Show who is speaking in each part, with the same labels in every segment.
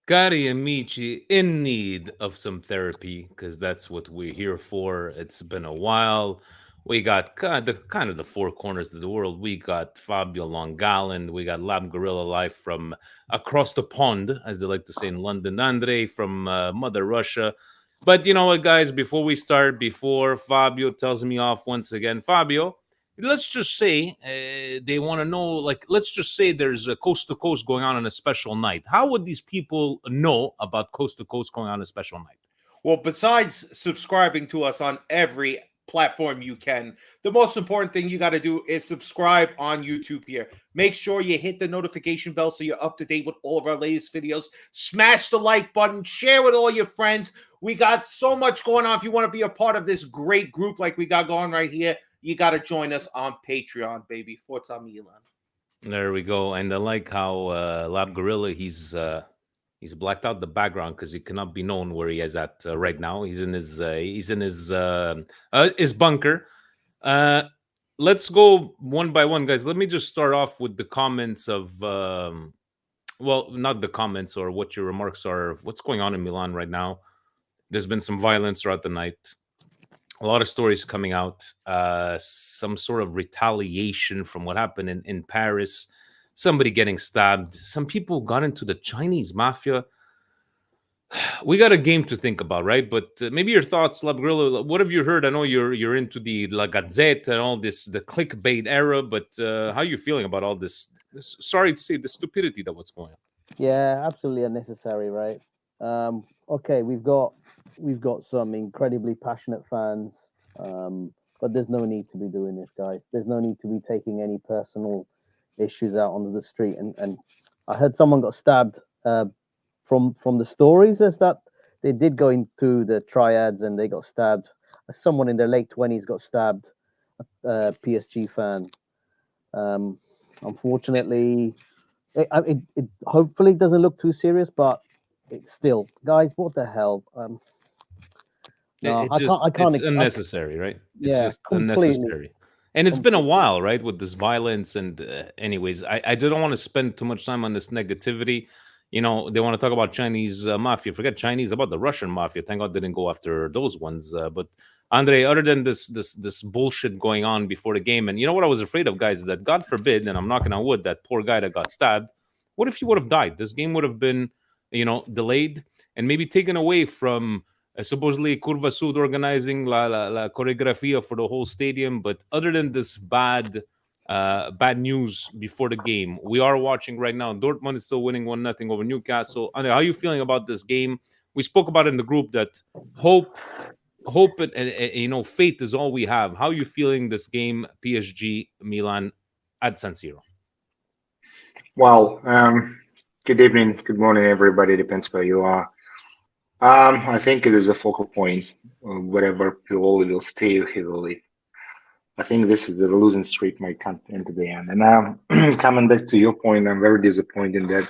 Speaker 1: Cari amici, in need of some therapy, because that's what we're here for. It's been a while. We got kind of the four corners of the world. We got Fabio Longaland. We got Lab Gorilla live from across the pond, as they like to say in London. Andre from Mother Russia. But you know what, guys? Before we start, before Fabio tells me off once again, Fabio, let's just say they want to know, like, let's just say there's a coast to coast going on a special night. How would these people know about coast to coast going on a special night?
Speaker 2: Well, besides subscribing to us on every platform you can, the most important thing you got to do is subscribe on YouTube here. Make sure you hit the notification bell so you're up to date with all of our latest videos. Smash the like button, share with all your friends. We got so much going on. If you want to be a part of this great group like we got going right here, you got to join us on Patreon, baby. Forza Milan.
Speaker 1: There we go. And I like how Lab Gorilla, he's blacked out the background because he cannot be known where he is at right now. He's in his bunker. Uh, let's go one by one, guys. Let me just start off with the comments of well, not the comments or what your remarks are of what's going on in Milan right now. There's been some violence throughout the night. A lot of stories coming out. Some sort of retaliation from what happened in Paris. Somebody getting stabbed. Some people got into the Chinese mafia. We got a game to think about, right? But maybe your thoughts, Labgrillo. What have you heard? I know you're into the La Gazette and all this, the clickbait era. But how are you feeling about all this? Sorry to say, the stupidity that what's going on.
Speaker 3: Yeah, absolutely unnecessary, right? Okay, we've got some incredibly passionate fans, but there's no need to be doing this, guys. There's no need to be taking any personal issues out onto the street. And I heard someone got stabbed. From the stories is that they did go into the triads and they got stabbed. Someone in their late 20s got stabbed. A PSG fan. Unfortunately, it hopefully doesn't look too serious, but it's still, guys. What the hell? No, I can't.
Speaker 1: It's unnecessary, right? It's
Speaker 3: Yeah,
Speaker 1: just
Speaker 3: completely.
Speaker 1: unnecessary. And it's been a while, right, with this violence. And anyways, I don't want to spend too much time on this negativity. You know, they want to talk about Chinese mafia. Forget Chinese, about the Russian mafia. Thank God they didn't go after those ones. But Andre, other than this bullshit going on before the game, and you know what I was afraid of, guys, is that God forbid, and I'm knocking on wood, that poor guy that got stabbed. What if he would have died? This game would have been, delayed and maybe taken away from supposedly Curva Sud organizing la choreografia for the whole stadium. But other than this bad news before the game, we are watching right now. Dortmund is still winning 1-0 over Newcastle. Andre, how are you feeling about this game? We spoke about it in the group that hope and faith is all we have. How are you feeling this game, PSG Milan at San Siro?
Speaker 4: Well, good evening, good morning, everybody. Depends where you are. I think it is a focal point. Wherever Pioli will stay, he will leave. I think this is the losing streak might come into the end. And now, coming back to your point, I'm very disappointed that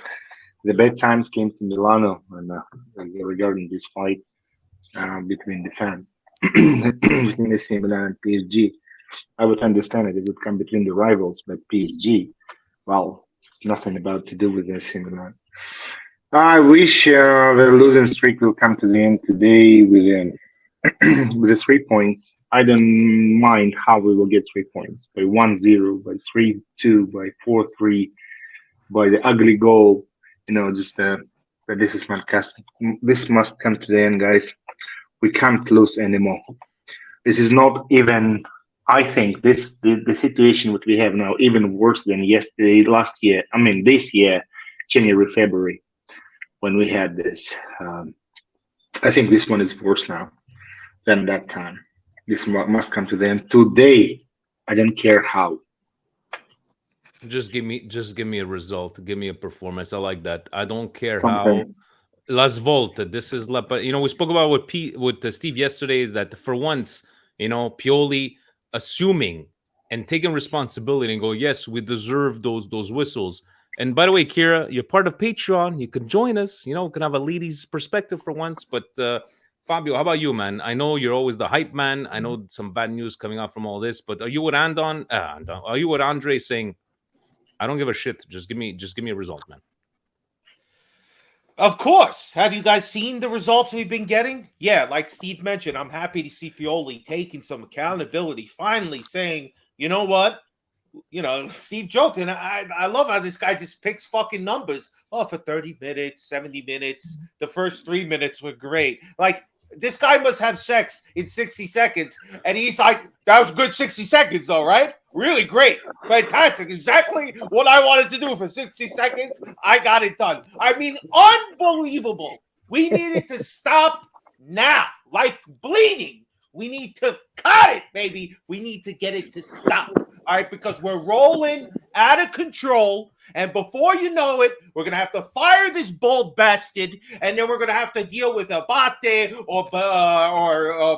Speaker 4: the bad times came to Milano and regarding this fight between the fans between AC Milan and PSG. I would understand it; it would come between the rivals, but PSG, well, it's nothing about to do with AC Milan. I wish the losing streak will come to the end today with with the 3 points. I don't mind how we will get 3 points by 1-0, by 3-2, by 4-3, by the ugly goal. Just that this is fantastic. This must come to the end, guys. We can't lose anymore. This is not even. I think the situation which we have now even worse than yesterday, last year. I mean this year, January, February, when we had this. I think this one is worse now than that time. This must come to the end today. I don't care how.
Speaker 1: Just give me a result. Give me a performance. I like that. I don't care how.
Speaker 4: Something.
Speaker 1: Las Volta. This is but we spoke about with Steve yesterday that for once, Pioli assuming and taking responsibility and go, yes, we deserve those whistles. And by the way, Kira, you're part of Patreon. You can join us. We can have a lady's perspective for once. But Fabio, how about you, man? I know you're always the hype man. I know some bad news coming out from all this, but are you with Andon? Are you with Andre saying, I don't give a shit. Just give me a result, man.
Speaker 2: Of course. Have you guys seen the results we've been getting? Yeah, like Steve mentioned, I'm happy to see Pioli taking some accountability, finally saying, you know what? Steve joked, and I love how this guy just picks fucking numbers. Oh, for 30 minutes, 70 minutes, the first 3 minutes were great. Like, this guy must have sex in 60 seconds. And he's like, that was good 60 seconds, though, right? Really great. Fantastic. Exactly what I wanted to do for 60 seconds. I got it done. I mean, unbelievable. We needed to stop now, like bleeding. We need to cut it, baby. We need to get it to stop. All right, because we're rolling out of control. And before you know it, we're going to have to fire this bald bastard. And then we're going to have to deal with Abate or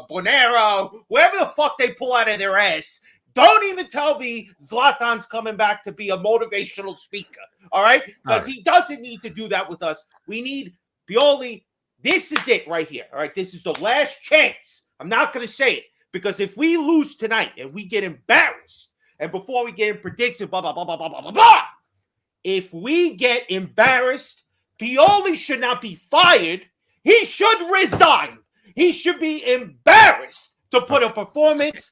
Speaker 2: Bonera, whoever the fuck they pull out of their ass. Don't even tell me Zlatan's coming back to be a motivational speaker. All right? Because he doesn't need to do that with us. We need Pioli. This is it right here. All right? This is the last chance. I'm not going to say it. Because if we lose tonight and we get embarrassed, and before we get in prediction, blah, blah, blah, blah, blah, blah, blah, blah. If we get embarrassed, Pioli should not be fired. He should resign. He should be embarrassed to put a performance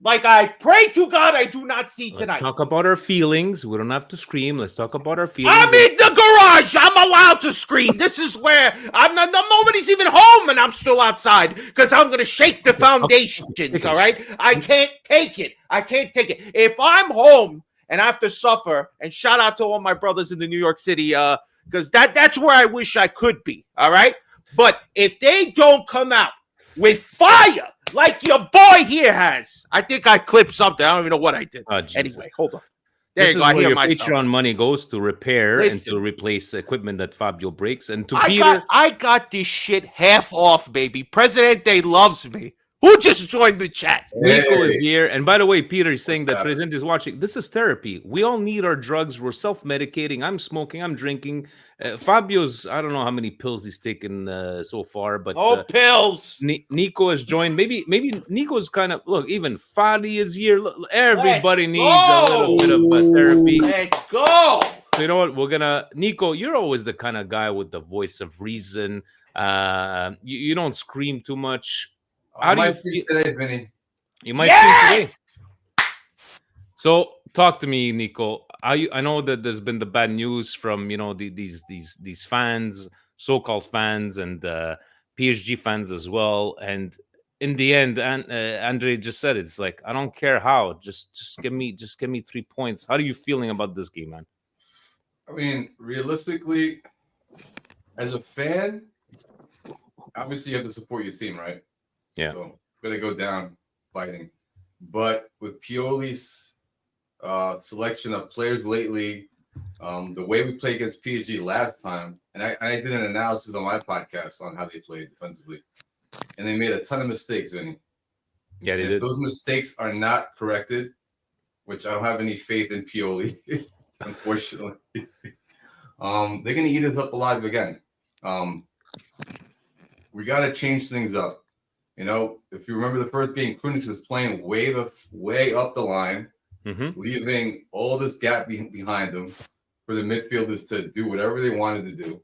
Speaker 2: like I pray to God I do not see tonight.
Speaker 1: Let's talk about our feelings. We don't have to scream. Let's talk about our feelings.
Speaker 2: I'm in the garage. I'm allowed to scream. This is where nobody's even home and I'm still outside because I'm going to shake the foundations, all right? I can't take it. I can't take it. If I'm home and I have to suffer, and shout out to all my brothers in the New York City, because that's where I wish I could be, all right? But if they don't come out with fire, like your boy here has. I think I clipped something. I don't even know what I did. Anyway, hold on. There
Speaker 1: this
Speaker 2: you go. I
Speaker 1: is where
Speaker 2: hear
Speaker 1: your
Speaker 2: myself.
Speaker 1: Patreon money goes to repair and to replace equipment that Fabio breaks. And to Peter,
Speaker 2: I got this shit half off, baby. Presidente loves me. Who just joined the chat?
Speaker 1: Nico is here. And by the way, Peter is saying that President is watching. This is therapy. We all need our drugs. We're self-medicating. I'm smoking. I'm drinking. Fabio's, I don't know how many pills he's taken so far, but
Speaker 2: pills.
Speaker 1: Nico has joined. Maybe Nico's kind of look. Even Fadi is here. Look, everybody needs a little bit of therapy.
Speaker 2: Let's go.
Speaker 1: So you know what? We're gonna Nico. You're always the kind of guy with the voice of reason. You don't scream too much.
Speaker 5: How do you feel today, Vinny?
Speaker 1: You might feel today. So talk to me, Nico. I know that there's been the bad news from these fans, so-called fans, and PSG fans as well. And in the end, Andre just said it's like I don't care how. Just give me 3 points. How are you feeling about this game, man?
Speaker 5: I mean, realistically, as a fan, obviously you have to support your team, right?
Speaker 1: Yeah.
Speaker 5: So gonna go down fighting. But with Pioli's selection of players lately, the way we played against PSG last time, and I did an analysis on my podcast on how they played defensively, and they made a ton of mistakes, Vinny.
Speaker 1: Yeah, they
Speaker 5: did. If those mistakes are not corrected, which I don't have any faith in Pioli, unfortunately, they're gonna eat us up alive again. We gotta change things up. You know, if you remember the first game, Kunitz was playing way up the line, leaving all this gap behind them for the midfielders to do whatever they wanted to do.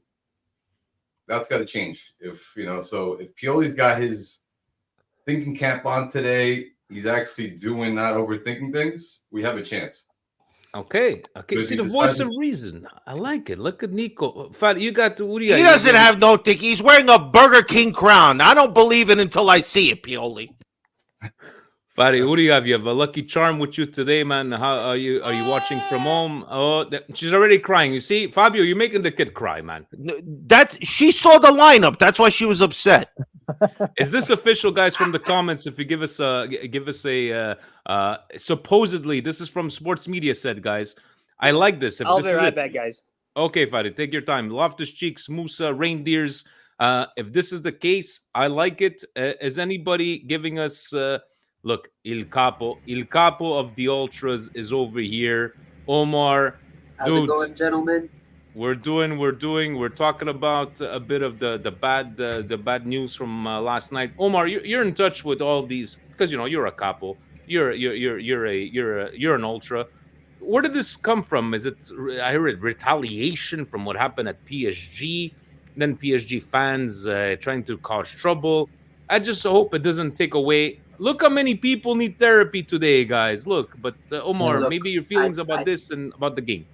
Speaker 5: That's got to change. So if Pioli's got his thinking cap on today, he's actually doing not overthinking things, we have a chance.
Speaker 1: Okay. See the voice of reason. I like it. Look at Nico. You got what do you got?
Speaker 2: He doesn't have no thing. He's wearing a Burger King crown. I don't believe it until I see it, Pioli.
Speaker 1: Fadi, what do you have? You have a Lucky Charm with you today, man. How are you? Are you watching from home? Oh, she's already crying. You see, Fabio, you're making the kid cry, man.
Speaker 2: She saw the lineup. That's why she was upset.
Speaker 1: Is this official, guys? From the comments, if you give us a supposedly this is from Sports Media said, guys. I like this.
Speaker 6: I'll be right back, guys.
Speaker 1: Okay, Fadi, take your time. Loftus Cheeks, Musa, Reindeers. If this is the case, I like it. Is anybody giving us? Look, Il Capo of the Ultras is over here. Omar,
Speaker 6: how's it going, gentlemen?
Speaker 1: We're talking about a bit of the bad news from last night. Omar, you're in touch with all these because you're a capo. You're an ultra. Where did this come from? Is it I heard retaliation from what happened at PSG? then PSG fans trying to cause trouble. I just hope it doesn't take away. Look how many people need therapy today, guys. Look, but Omar,
Speaker 6: Look,
Speaker 1: maybe your feelings about this and about the game.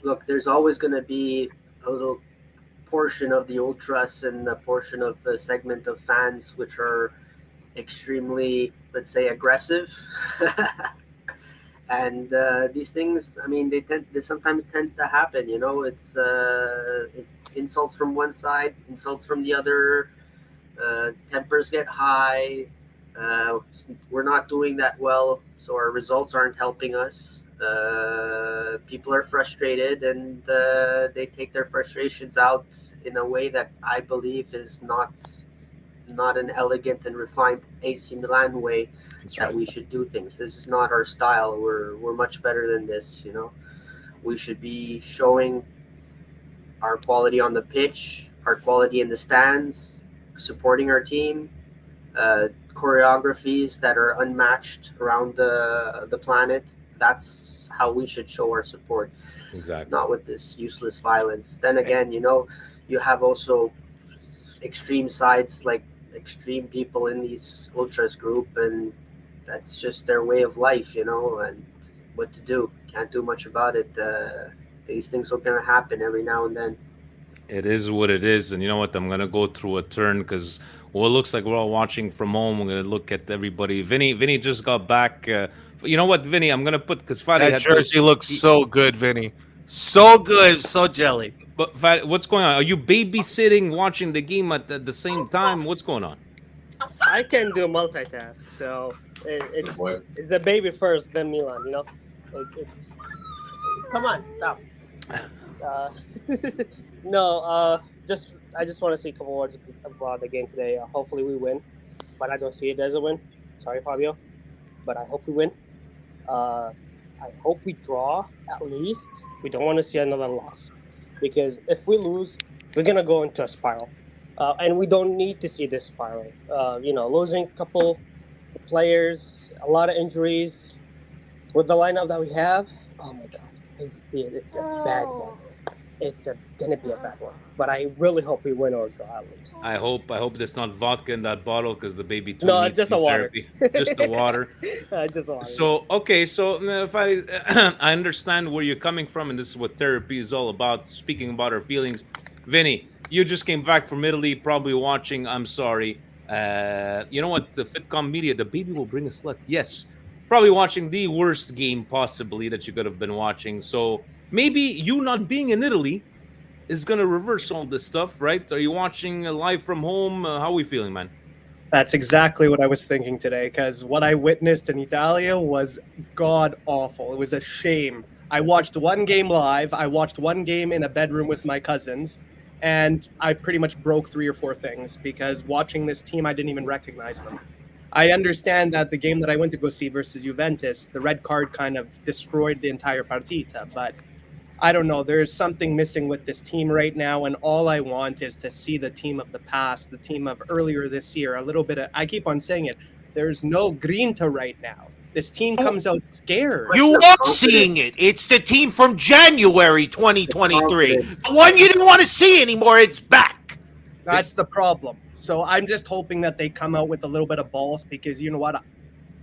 Speaker 6: Look, there's always going to be a little portion of the ultras and a portion of the segment of fans which are extremely, let's say, aggressive. And these things, I mean, they sometimes tends to happen. You know, it's insults from one side, insults from the other. Tempers get high. We're not doing that well, so our results aren't helping us. People are frustrated, and they take their frustrations out in a way that I believe is not an elegant and refined AC Milan way that we should do things. This is not our style. We're much better than this. You know, we should be showing our quality on the pitch, our quality in the stands, supporting our team, choreographies that are unmatched around the planet. That's how we should show our support.
Speaker 1: Exactly.
Speaker 6: Not with this useless violence. Then again, you know, you have also extreme sides, like extreme people in these ultras group, and that's just their way of life, you know, and what to do. Can't do much about it. These things are going to happen every now and then.
Speaker 1: It is what it is, and you know what? I'm gonna go through a turn because it looks like we're all watching from home. We're gonna look at everybody. Vinny just got back. You know what, Vinny? I'm gonna put because Fadi
Speaker 7: That jersey looks so good, Vinny. So good, so jelly.
Speaker 1: But Fadi, what's going on? Are you babysitting, watching the game at the same time? What's going on?
Speaker 8: I can do multitask, so it's a baby first, then Milan. You know, it's come on, stop. No, I just want to say a couple words about the game today. Hopefully we win, but I don't see it as a win. Sorry, Fabio, but I hope we win. I hope we draw at least. We don't want to see another loss, because if we lose, we're gonna go into a spiral, and we don't need to see this spiral. You know, losing a couple players, a lot of injuries, with the lineup that we have. Oh my God, it's a bad one. It's gonna be a bad one, but I really hope we win or draw at least.
Speaker 1: I hope there's not vodka in that bottle because the baby too
Speaker 8: No,
Speaker 1: needs
Speaker 8: just
Speaker 1: some
Speaker 8: the water.
Speaker 1: therapy. Just the water.
Speaker 8: Just water.
Speaker 1: So okay, so if I I understand where you're coming from, and this is what therapy is all about. Speaking about our feelings, Vinny, you just came back from Italy, probably watching. I'm sorry. You know what? The Fitcom Media, the baby will bring us luck. Yes. Probably watching the worst game possibly that you could have been watching. So maybe you not being in Italy is going to reverse all this stuff, right? Are you watching live from home? How are we feeling, man?
Speaker 9: That's exactly what I was thinking today, because what I witnessed in Italia was god awful. It was a shame. I watched one game live. I watched one game in a bedroom with my cousins, and I pretty much broke 3 or 4 things because watching this team, I didn't even recognize them. I understand that the game that I went to go see versus Juventus, the red card kind of destroyed the entire partita, but I don't know. There's something missing with this team right now, and all I want is to see the team of the past, the team of earlier this year, a little bit of, I keep on saying it, there's no grinta right now. This team comes out scared.
Speaker 7: You are seeing it. It's the team from January 2023. The one you didn't want to see anymore, it's back.
Speaker 9: That's the problem. So I'm just hoping that they come out with a little bit of balls, because you know what?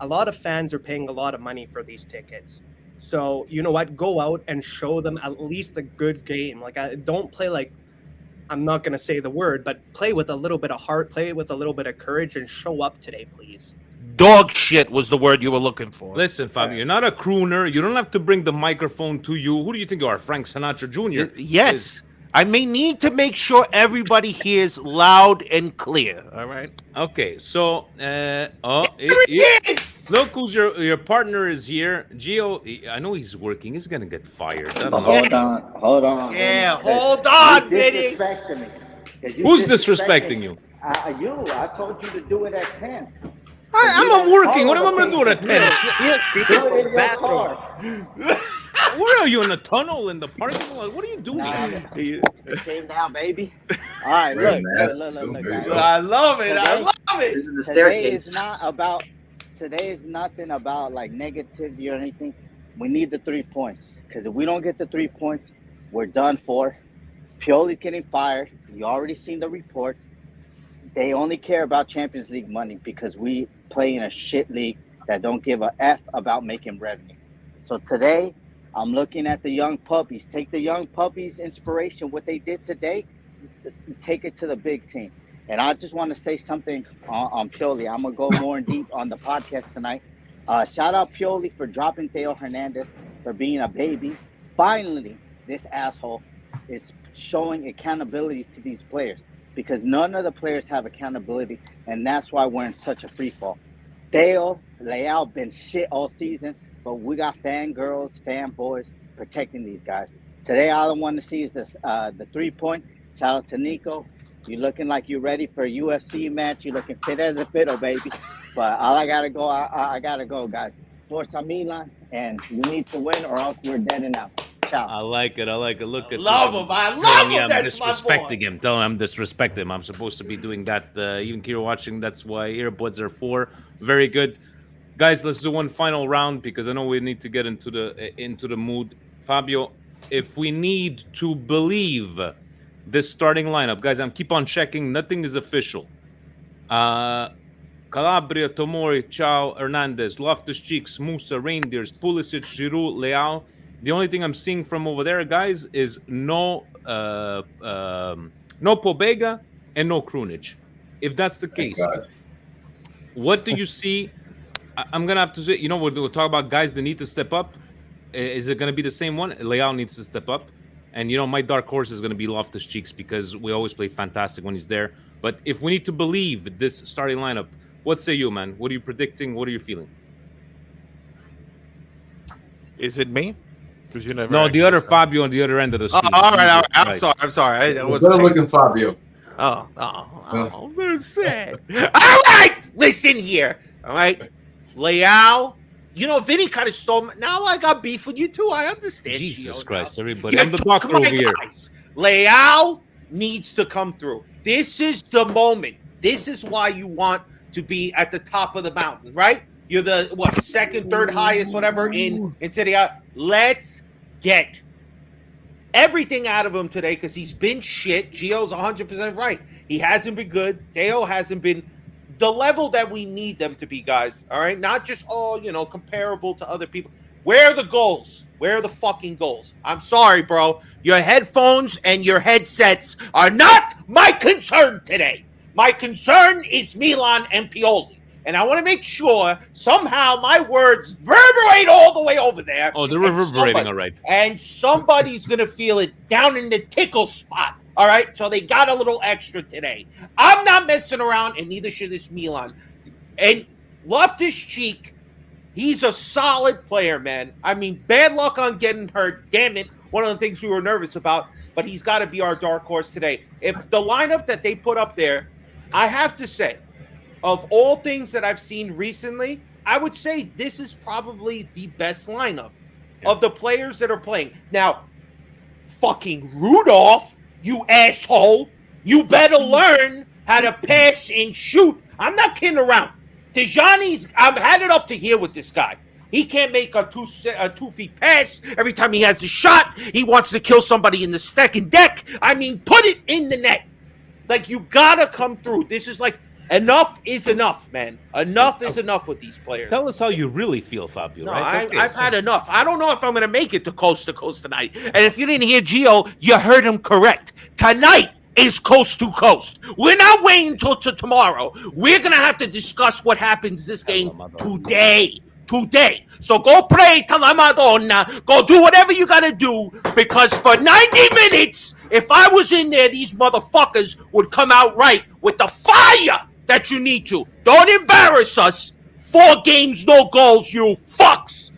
Speaker 9: A lot of fans are paying a lot of money for these tickets. So you know what? Go out and show them at least a good game. Like, don't play like, I'm not going to say the word, but play with a little bit of heart, play with a little bit of courage, and show up today, please.
Speaker 7: Dog shit was the word you were looking for.
Speaker 1: Listen, Fabio, you're not a crooner. You don't have to bring the microphone to you. Who do you think you are, Frank Sinatra Jr.?
Speaker 7: Yes. I may need to make sure everybody hears loud and clear. All right.
Speaker 1: Okay, so look who's your partner is here. Gio, I know he's working. He's gonna get fired. I don't know.
Speaker 10: Hold on.
Speaker 7: Yeah, hold on,
Speaker 10: Vinny.
Speaker 1: Who's disrespecting you?
Speaker 10: You. I told you to do it at 10.
Speaker 1: I'm working. What am I gonna do at 10?
Speaker 10: Do it in your car.
Speaker 1: Where are you, in a tunnel in the parking lot? What are you doing?
Speaker 10: Came down, baby. All right, look.
Speaker 7: I love it. I love it.
Speaker 10: Today is nothing about like negativity or anything. We need the 3 points, because if we don't get the 3 points, we're done for. Pioli's getting fired. You already seen the reports. They only care about Champions League money because we play in a shit league that don't give a F about making revenue. So today, I'm looking at the young puppies. Take the young puppies' inspiration, what they did today, take it to the big team. And I just want to say something on Pioli. I'm going to go more in deep on the podcast tonight. Shout out Pioli for dropping Theo Hernandez, for being a baby. Finally, this asshole is showing accountability to these players because none of the players have accountability, and that's why we're in such a free fall. Theo, Leao been shit all season, but we got fangirls, fanboys protecting these guys. Today, all I want to see is this, the 3-point. Shout out to Nico. You're looking like you're ready for a UFC match. You're looking fit as a fiddle, baby. But all I gotta go, I gotta go, guys. Forza Milan, and you need to win or else we're dead and out. Ciao.
Speaker 1: I like it. Look at
Speaker 7: Love him. I love him.
Speaker 1: I'm
Speaker 7: That's my boy.
Speaker 1: disrespecting him. Tell him I'm disrespecting him. I'm supposed to be doing that. Even Kira watching, that's why earbuds are for. Very good. Guys, let's do one final round because I know we need to get into the mood. Fabio, if we need to believe this starting lineup, guys, I'm keep on checking. Nothing is official. Calabria, Tomori, Chao, Hernandez, Loftus-Cheek, Musa, Reindeers, Pulisic, Giroud, Leao. The only thing I'm seeing from over there, guys, is no Pobega and no Krunic. If that's the case, what do you see? I'm gonna have to say, we'll talk about guys that need to step up. Is it gonna be the same one? Leao needs to step up, and my dark horse is gonna be Loftus-Cheek because we always play fantastic when he's there. But if we need to believe this starting lineup, what say you, man? What are you predicting? What are you feeling?
Speaker 7: Is it me? Because you never.
Speaker 1: No, the other Fabio on the other end of the street.
Speaker 7: All right. I'm sorry. I was
Speaker 5: better looking Fabio.
Speaker 7: Oh, that's sad. All right, listen here. All right, Leao. Vinny kind of stole me. Now I got beef with you too. I understand.
Speaker 1: Jesus Christ, everybody! I'm the doctor over here.
Speaker 7: Leao needs to come through. This is the moment. This is why you want to be at the top of the mountain, right? You're the second, third highest, whatever in Serie A. Let's get everything out of him today because he's been shit. Gio's 100% right. He hasn't been good. Theo hasn't been the level that we need them to be, guys. All right, not just comparable to other people. Where are the goals? Where are the fucking goals? I'm sorry, bro. Your headphones and your headsets are not my concern today. My concern is Milan and Pioli. And I want to make sure somehow my words reverberate all the way over there.
Speaker 1: Oh, they're reverberating, all right.
Speaker 7: And somebody's going to feel it down in the tickle spot. All right? So they got a little extra today. I'm not messing around, and neither should this Milan. And Loftus-Cheek, he's a solid player, man. I mean, bad luck on getting hurt. Damn it. One of the things we were nervous about. But he's got to be our dark horse today. If the lineup that they put up there, I have to say, of all things that I've seen recently, I would say this is probably the best lineup of the players that are playing. Now, fucking Rudolph, you asshole, you better learn how to pass and shoot. I'm not kidding around. Tijani's, I've had it up to here with this guy. He can't make a 2 feet pass. Every time he has a shot, he wants to kill somebody in the second deck. I mean, put it in the net. Like, you gotta come through. This is like, enough is enough, man. Enough is enough with these players.
Speaker 1: Tell us how you really feel, Fabio.
Speaker 7: No,
Speaker 1: right?
Speaker 7: I've had enough. I don't know if I'm going to make it to coast tonight. And if you didn't hear Gio, you heard him correct. Tonight is coast to coast. We're not waiting until tomorrow. We're going to have to discuss what happens this game today. So go pray to la Madonna. Go do whatever you got to do because for 90 minutes, if I was in there, these motherfuckers would come out right with the fire that you need to. Don't embarrass us. 4 games, no goals, you fucks.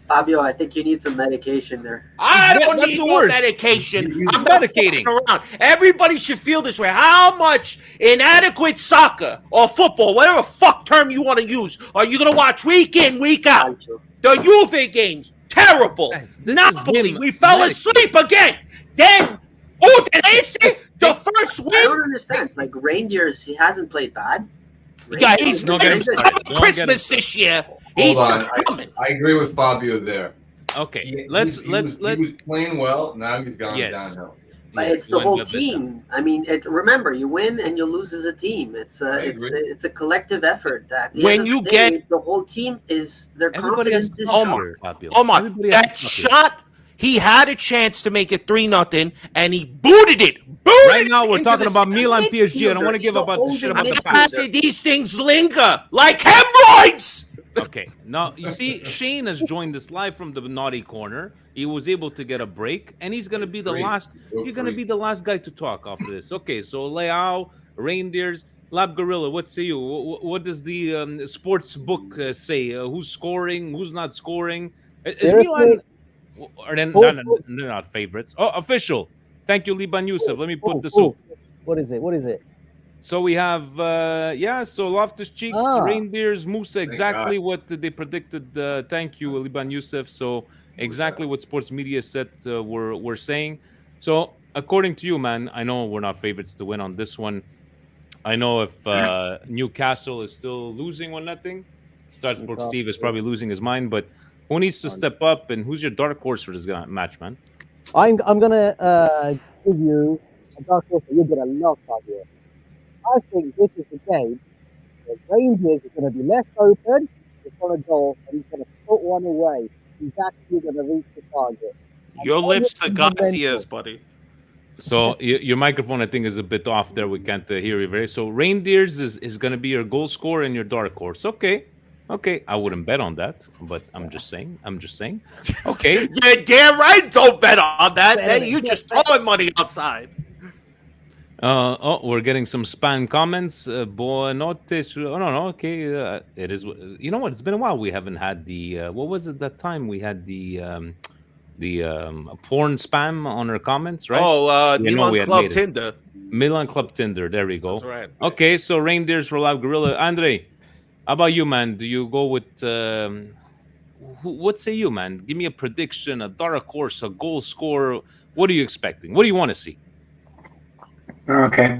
Speaker 6: Fabio, I think you need some medication there.
Speaker 7: I don't need no medication. I'm medicating around. Everybody should feel this way. How much inadequate soccer or football, whatever fuck term you want to use, are you going to watch week in, week out? The Juve games, terrible. Napoli, we fell asleep again. Then, Udinese, the first win.
Speaker 6: I don't understand. Like, Reindeers, he hasn't played bad.
Speaker 7: Yeah, he's coming Christmas this year.
Speaker 5: Hold on. I agree with Fabio there.
Speaker 1: Okay,
Speaker 5: he was playing well. Now he's gone downhill.
Speaker 6: But
Speaker 1: Yes,
Speaker 6: it's the
Speaker 1: one
Speaker 6: whole
Speaker 1: bit better.
Speaker 6: team. I mean, remember, you win and you lose as a team. It's a collective effort. At the
Speaker 7: When
Speaker 6: end of
Speaker 7: you
Speaker 6: the day,
Speaker 7: get-
Speaker 6: the whole team is their
Speaker 1: Everybody has
Speaker 6: confidence
Speaker 1: to
Speaker 6: is
Speaker 1: talk
Speaker 6: shot.
Speaker 1: here, Fabio.
Speaker 7: Omar,
Speaker 1: Everybody has to
Speaker 7: that
Speaker 1: talk here.
Speaker 7: shot, he had a chance to make it 3-0, and he booted it.
Speaker 1: Right now, we're
Speaker 7: into
Speaker 1: talking
Speaker 7: the
Speaker 1: about
Speaker 7: stands.
Speaker 1: Milan PSG. I don't want to
Speaker 6: He's
Speaker 1: give
Speaker 6: a
Speaker 1: about the shit
Speaker 6: holding
Speaker 1: about the
Speaker 7: How
Speaker 1: past.
Speaker 6: midfielder.
Speaker 7: did these things linger like hemorrhoids?
Speaker 1: Okay, now you see, Shane has joined us live from the naughty corner. He was able to get a break, and he's gonna be the
Speaker 5: Free.
Speaker 1: last.
Speaker 5: You're
Speaker 1: You're gonna
Speaker 5: free.
Speaker 1: be the last guy to talk after this. Okay, so Leao, Reindeers, Lab Gorilla. What say you? What does the sports book say? Who's scoring? Who's not scoring? Is Milan?
Speaker 3: Seriously?
Speaker 1: Or then
Speaker 3: Sports book?
Speaker 1: they're not favorites. Oh, official. Thank you, Liban Youssef. Let me put this
Speaker 3: Oh,
Speaker 1: up.
Speaker 3: what is it? What is it?
Speaker 1: So we have, so Loftus Cheeks,
Speaker 3: Ah.
Speaker 1: Reindeers, Musa, exactly
Speaker 5: God.
Speaker 1: what they predicted. Thank you, Liban Youssef. So exactly what sports media said we're saying. So according to you, man, I know we're not favorites to win on this one. I know if Newcastle is still losing 1-0, Start Sports
Speaker 3: Newcastle,
Speaker 1: Steve is probably losing his mind. But who needs to step up, and who's your dark horse for this match, man?
Speaker 3: I'm gonna give you a dark horse that you're gonna love, Fabio. I think this is the game where Rangers is gonna be left open in front of goal and he's gonna put one away. He's actually gonna reach the target.
Speaker 7: Your lips to God's
Speaker 3: fundamental.
Speaker 7: ears, buddy.
Speaker 1: So your microphone, I think, is a bit off there. We can't hear you very. So Reindeers is going to be your goal scorer and your dark horse. Okay, I wouldn't bet on that, but I'm just saying. Okay.
Speaker 7: You're damn right. Don't bet on that. Hey, you just throwing money outside.
Speaker 1: We're getting some spam comments. Buonanotte. Oh no. Okay, it is. You know what? It's been a while. We haven't had the. What was it that time we had the porn spam on our comments, right?
Speaker 7: Oh,
Speaker 1: You know we
Speaker 7: Milan
Speaker 1: had
Speaker 7: Club
Speaker 1: made it.
Speaker 7: Tinder.
Speaker 1: Milan Club Tinder. There we go.
Speaker 7: That's right.
Speaker 1: Okay, so Reindeers for Lab Gorilla. Andre, how about you, man? Do you go with what say you, man? Give me a prediction, a dark horse, a goal scorer. What are you expecting? What do you want to see?
Speaker 4: Okay.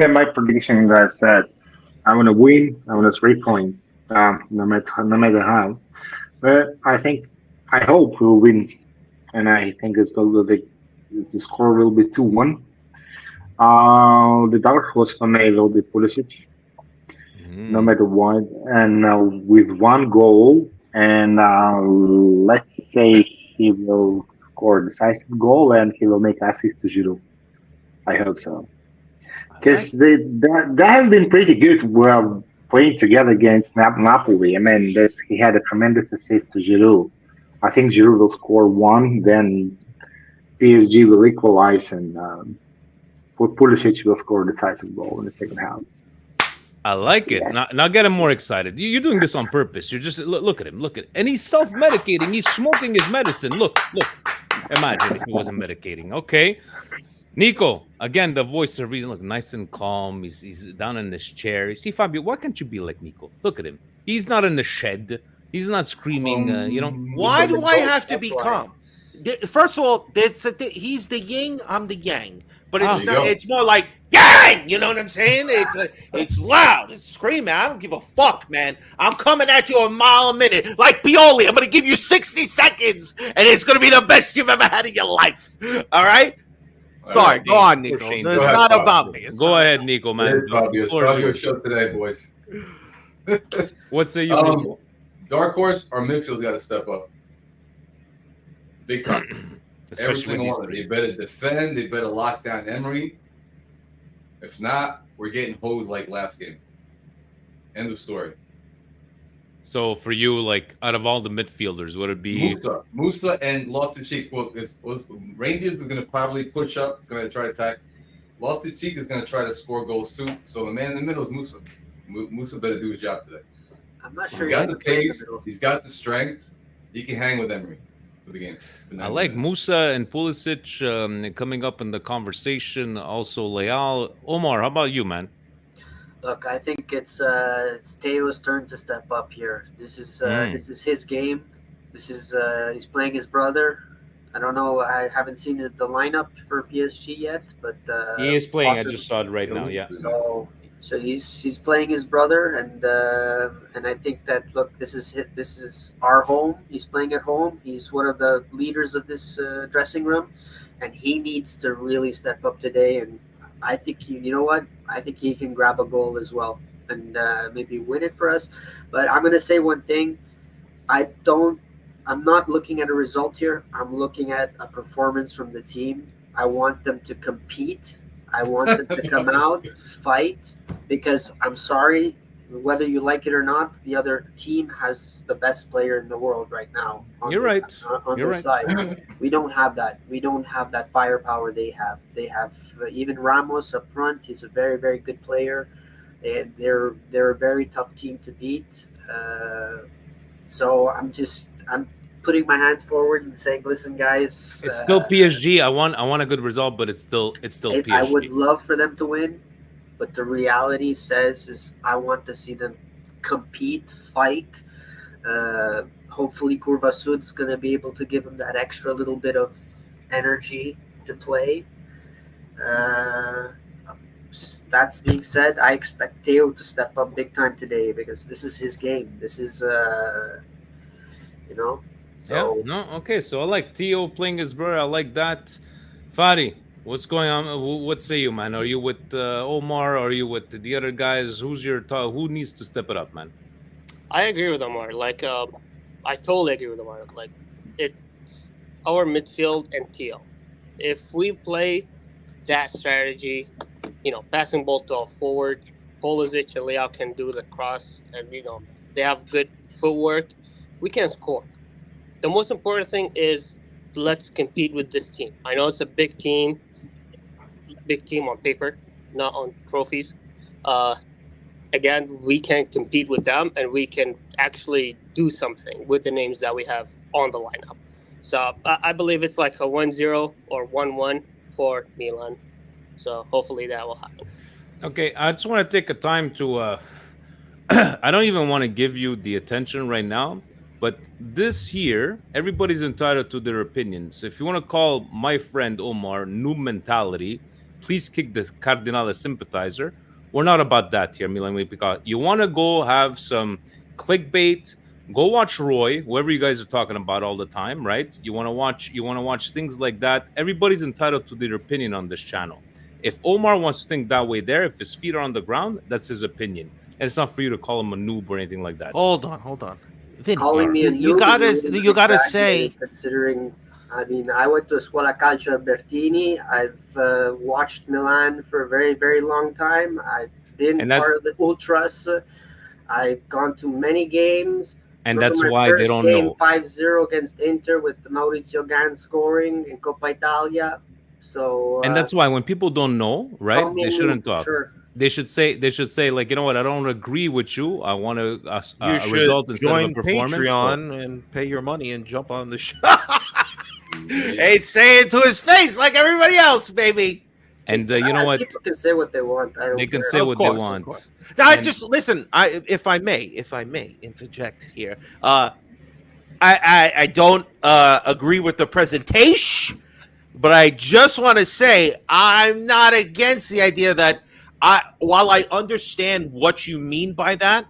Speaker 4: My prediction, guys, said I'm gonna win. I'm gonna 3 points. No matter how. But I hope we'll win, and I think the score will be 2-1. The dark horse for me will be Pulisic, no matter what, and with one goal, and let's say he will score a decisive goal and he will make assist to Giroud. I hope so. Because they have been pretty good playing together against Napoli. I mean, he had a tremendous assist to Giroud. I think Giroud will score one, then PSG will equalize, and Pulisic will score a decisive goal in the second half.
Speaker 1: I like it.
Speaker 4: Yes.
Speaker 1: Now get him more excited. You're doing this on purpose. You're just look at him. And he's self-medicating. He's smoking his medicine. Look. Imagine if he wasn't medicating. Okay. Nico, again, the voice of reason. Look, nice and calm. He's down in his chair. You see, Fabio, why can't you be like Nico? Look at him. He's not in the shed. He's not screaming.
Speaker 7: Why do I have to be calm? First of all, he's the yin, I'm the yang. But it's not. It's more like yang. You know what I'm saying? It's loud. It's screaming. I don't give a fuck, man. I'm coming at you a mile a minute, like Pioli. I'm gonna give you 60 seconds, and it's gonna be the best you've ever had in your life. All right. Sorry, go on, Nico. It's not about me.
Speaker 1: Go ahead, Nico, man.
Speaker 5: It's Fabio show today, boys.
Speaker 1: What say you, Nico?
Speaker 5: Dark horse, our midfield's got to step up. Big time. Every single one. They better defend. They better lock down Emery. If not, we're getting hosed like last game. End of story.
Speaker 1: So for you, like out of all the midfielders, would it be
Speaker 5: Musa and Loftus-Cheek? Rangers is going to probably push up, going to try to attack. Loftus-Cheek is going to try to score goals too. So the man in the middle is Musa. Musa better do his job today.
Speaker 6: I'm not sure.
Speaker 5: He's got the pace. He's got the strength. He can hang with Emery for the game.
Speaker 1: I like Musa and Pulisic coming up in the conversation. Also, Leal. Omar, how about you, man?
Speaker 6: Look, I think it's Teo's turn to step up here. This is his game. He's playing his brother. I don't know. I haven't seen the lineup for PSG yet, but
Speaker 1: he is playing. I just saw it right now. Yeah.
Speaker 6: So he's playing his brother, and I think that this is our home. He's playing at home. He's one of the leaders of this dressing room, and he needs to really step up today. And I think you know what? I think he can grab a goal as well and maybe win it for us. But I'm gonna say one thing. I don't. I'm not looking at a result here. I'm looking at a performance from the team. I want them to compete. I want them to come out, fight, because I'm sorry, whether you like it or not, the other team has the best player in the world right now.
Speaker 1: You're right.
Speaker 6: On
Speaker 1: You're
Speaker 6: their
Speaker 1: right.
Speaker 6: side, we don't have that. We don't have that firepower they have. They have even Ramos up front. He's a very very good player. They're a very tough team to beat. So I'm putting my hands forward and saying, listen, guys,
Speaker 1: It's still PSG. I want a good result, but it's still PSG.
Speaker 6: I would love for them to win, but the reality says is I want to see them compete, fight. Hopefully, Kurvasud's going to be able to give them that extra little bit of energy to play. That's being said, I expect Theo to step up big time today because this is his game. This is, you know. So,
Speaker 1: yeah. No. Okay. So I like Theo playing his brother. I like that. Fadi, what's going on? What say you, man? Are you with Omar? Are you with the other guys? Who's your who needs to step it up, man?
Speaker 8: I agree with Omar. Like, I totally agree with Omar. Like, it's our midfield and Theo. If we play that strategy, you know, passing ball to a forward, Pulisic and Leao can do the cross, and you know they have good footwork. We can score. The most important thing is let's compete with this team. I know it's a big team on paper, not on trophies. Again, we can compete with them, and we can actually do something with the names that we have on the lineup. So I believe it's like a 1-0 or 1-1 for Milan. So hopefully that will happen.
Speaker 1: Okay, I just want to take a time to. I don't even want to give you the attention right now, but this here, everybody's entitled to their opinions. If you want to call my friend Omar noob mentality, please kick the Cardinale sympathizer. We're not about that here, Milan, because you want to go have some clickbait. Go watch Roy, whoever you guys are talking about all the time, right? You want to watch things like that. Everybody's entitled to their opinion on this channel. If Omar wants to think that way there, if his feet are on the ground, that's his opinion. And it's not for you to call him a noob or anything like that.
Speaker 7: Hold on. Vinny,
Speaker 6: calling me a noob,
Speaker 7: you gotta say.
Speaker 6: Considering, I mean, I went to Scuola Calcio Albertini. I've watched Milan for a very, very long time. I've been part of the Ultras. I've gone to many games.
Speaker 1: And that's why they don't know.
Speaker 6: 5-0 against Inter with Maurizio Gan scoring in Coppa Italia. So,
Speaker 1: and that's why when people don't know, right, they shouldn't talk.
Speaker 6: Sure.
Speaker 1: They should say, like, you know what, I don't agree with you. I want a result instead
Speaker 7: join
Speaker 1: of a performance.
Speaker 7: Patreon and pay your money and jump on the show. Hey, say it to his face like everybody else, baby.
Speaker 1: And you know what?
Speaker 6: People can say what they want.
Speaker 1: They can say what they want.
Speaker 7: Now, I just listen. If I may interject here. I don't agree with the presentation, but I just want to say I'm not against the idea that while I understand what you mean by that,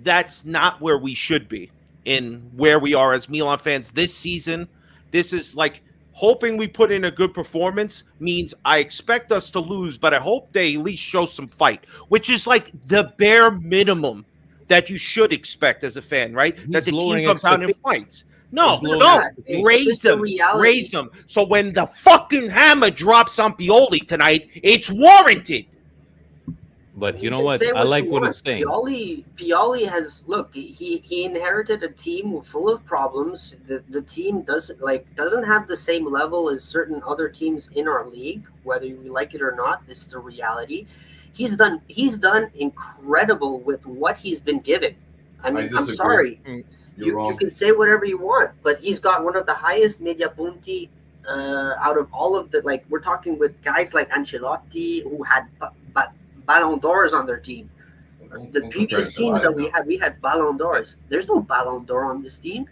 Speaker 7: that's not where we should be in where we are as Milan fans this season. This is like hoping we put in a good performance means I expect us to lose, but I hope they at least show some fight, which is like the bare minimum that you should expect as a fan, right? That the team comes out and fights. No, raise them. So when the fucking hammer drops on Pioli tonight, it's warranted.
Speaker 1: But you know what? I like what he's saying.
Speaker 6: Pioli has he inherited a team full of problems. The team doesn't have the same level as certain other teams in our league, whether we like it or not. This is the reality. He's done incredible with what he's been given. I mean, I'm sorry. You can say whatever you want, but he's got one of the highest media punti out of all of the, like, we're talking with guys like Ancelotti who had Ballon d'Ors on their team. The previous teams that we had Ballon d'Ors. There's no Ballon d'Or on this team.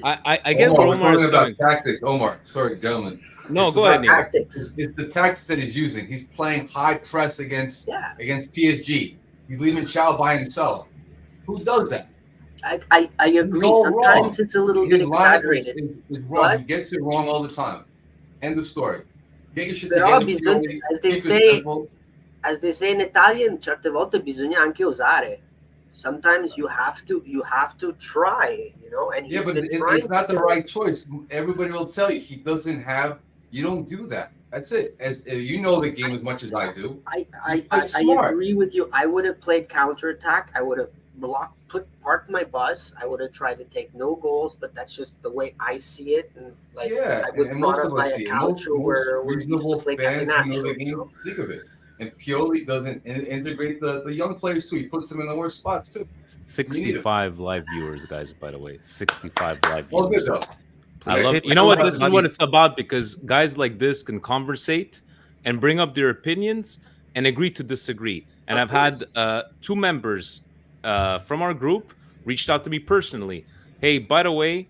Speaker 1: I get what Omar is
Speaker 5: about tactics. Omar, sorry, gentlemen.
Speaker 1: No, go ahead.
Speaker 6: Tactics.
Speaker 5: It's the tactics that he's using. He's playing high press against PSG. He's leaving Chow by himself. Who does that?
Speaker 6: I agree. Sometimes it's a little bit exaggerated.
Speaker 5: Is wrong. He gets it wrong all the time. End of story. Get your shit
Speaker 6: Però
Speaker 5: together.
Speaker 6: bisogna,
Speaker 5: Pioli,
Speaker 6: as they
Speaker 5: keep it
Speaker 6: say,
Speaker 5: simple.
Speaker 6: as they say in Italian, certe volte bisogna anche osare. Sometimes you have to try, you know. And
Speaker 5: Yeah,
Speaker 6: he's
Speaker 5: but
Speaker 6: been trying
Speaker 5: it's not
Speaker 6: to
Speaker 5: the
Speaker 6: do it.
Speaker 5: right choice. Everybody will tell you he doesn't have. You don't do that. That's it. As you know the game as much as I do.
Speaker 6: I
Speaker 5: smart.
Speaker 6: agree with you. I would have played counterattack. I would have parked my bus. I would have tried to take no goals, but that's just the way I see it. And like,
Speaker 5: Yeah,
Speaker 6: I was
Speaker 5: and
Speaker 6: brought
Speaker 5: most
Speaker 6: up
Speaker 5: of
Speaker 6: by
Speaker 5: us
Speaker 6: a
Speaker 5: see it.
Speaker 6: culture
Speaker 5: Most
Speaker 6: where we used to
Speaker 5: reasonable
Speaker 6: play
Speaker 5: fans who know the
Speaker 6: catenaccio, you
Speaker 5: game
Speaker 6: know?
Speaker 5: think of it. And Pioli doesn't integrate the young players too. He puts them in the worst spots too.
Speaker 1: 65 live viewers, guys. By the way, 65 live
Speaker 5: All good
Speaker 1: viewers.
Speaker 5: though.
Speaker 1: I
Speaker 11: Please
Speaker 1: love.
Speaker 11: hit
Speaker 1: You know
Speaker 11: the
Speaker 1: what?
Speaker 11: like
Speaker 1: This is
Speaker 11: button.
Speaker 1: what it's about because guys like this can conversate and bring up their opinions and agree to disagree. And
Speaker 6: Of
Speaker 1: I've had 2 members from our group reached out to me personally. Hey, by the way,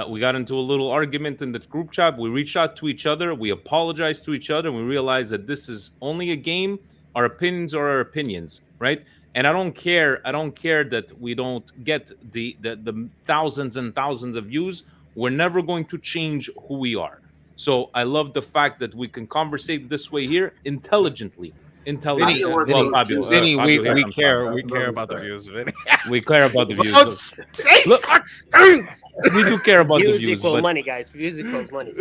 Speaker 1: we got into a little argument in the group chat. We reached out to each other. We apologized to each other. And we realized that this is only a game. Our opinions are our opinions, right? And I don't care. I don't care that we don't get the thousands and thousands of views. We're never going to change who we are. So I love the fact that we can conversate this way here intelligently. Intelligently.
Speaker 6: Fabio wants
Speaker 1: Well,
Speaker 6: those
Speaker 1: Fabio,
Speaker 6: views.
Speaker 11: Vinny,
Speaker 1: Fabio, here
Speaker 11: we
Speaker 1: comes
Speaker 11: care.
Speaker 1: Fabio.
Speaker 11: We care about the views, Vinny.
Speaker 1: We care about the views.
Speaker 11: Don't
Speaker 1: Look,
Speaker 11: say
Speaker 1: look,
Speaker 11: such things.
Speaker 1: we do care about the
Speaker 8: Views
Speaker 1: views.
Speaker 8: equal
Speaker 1: But,
Speaker 8: money, guys. Views equals money.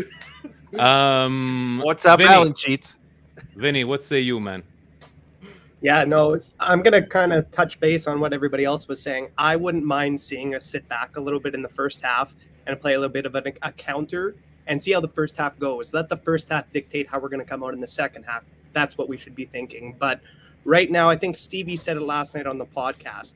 Speaker 11: What's up,
Speaker 1: Vinny,
Speaker 11: balance sheets?
Speaker 1: Vinny, what say you, man?
Speaker 9: Yeah, no, I'm going to kind of touch base on what everybody else was saying. I wouldn't mind seeing us sit back a little bit in the first half and play a little bit of a counter and see how the first half goes. Let the first half dictate how we're going to come out in the second half. That's what we should be thinking. But right now, I think Stevie said it last night on the podcast.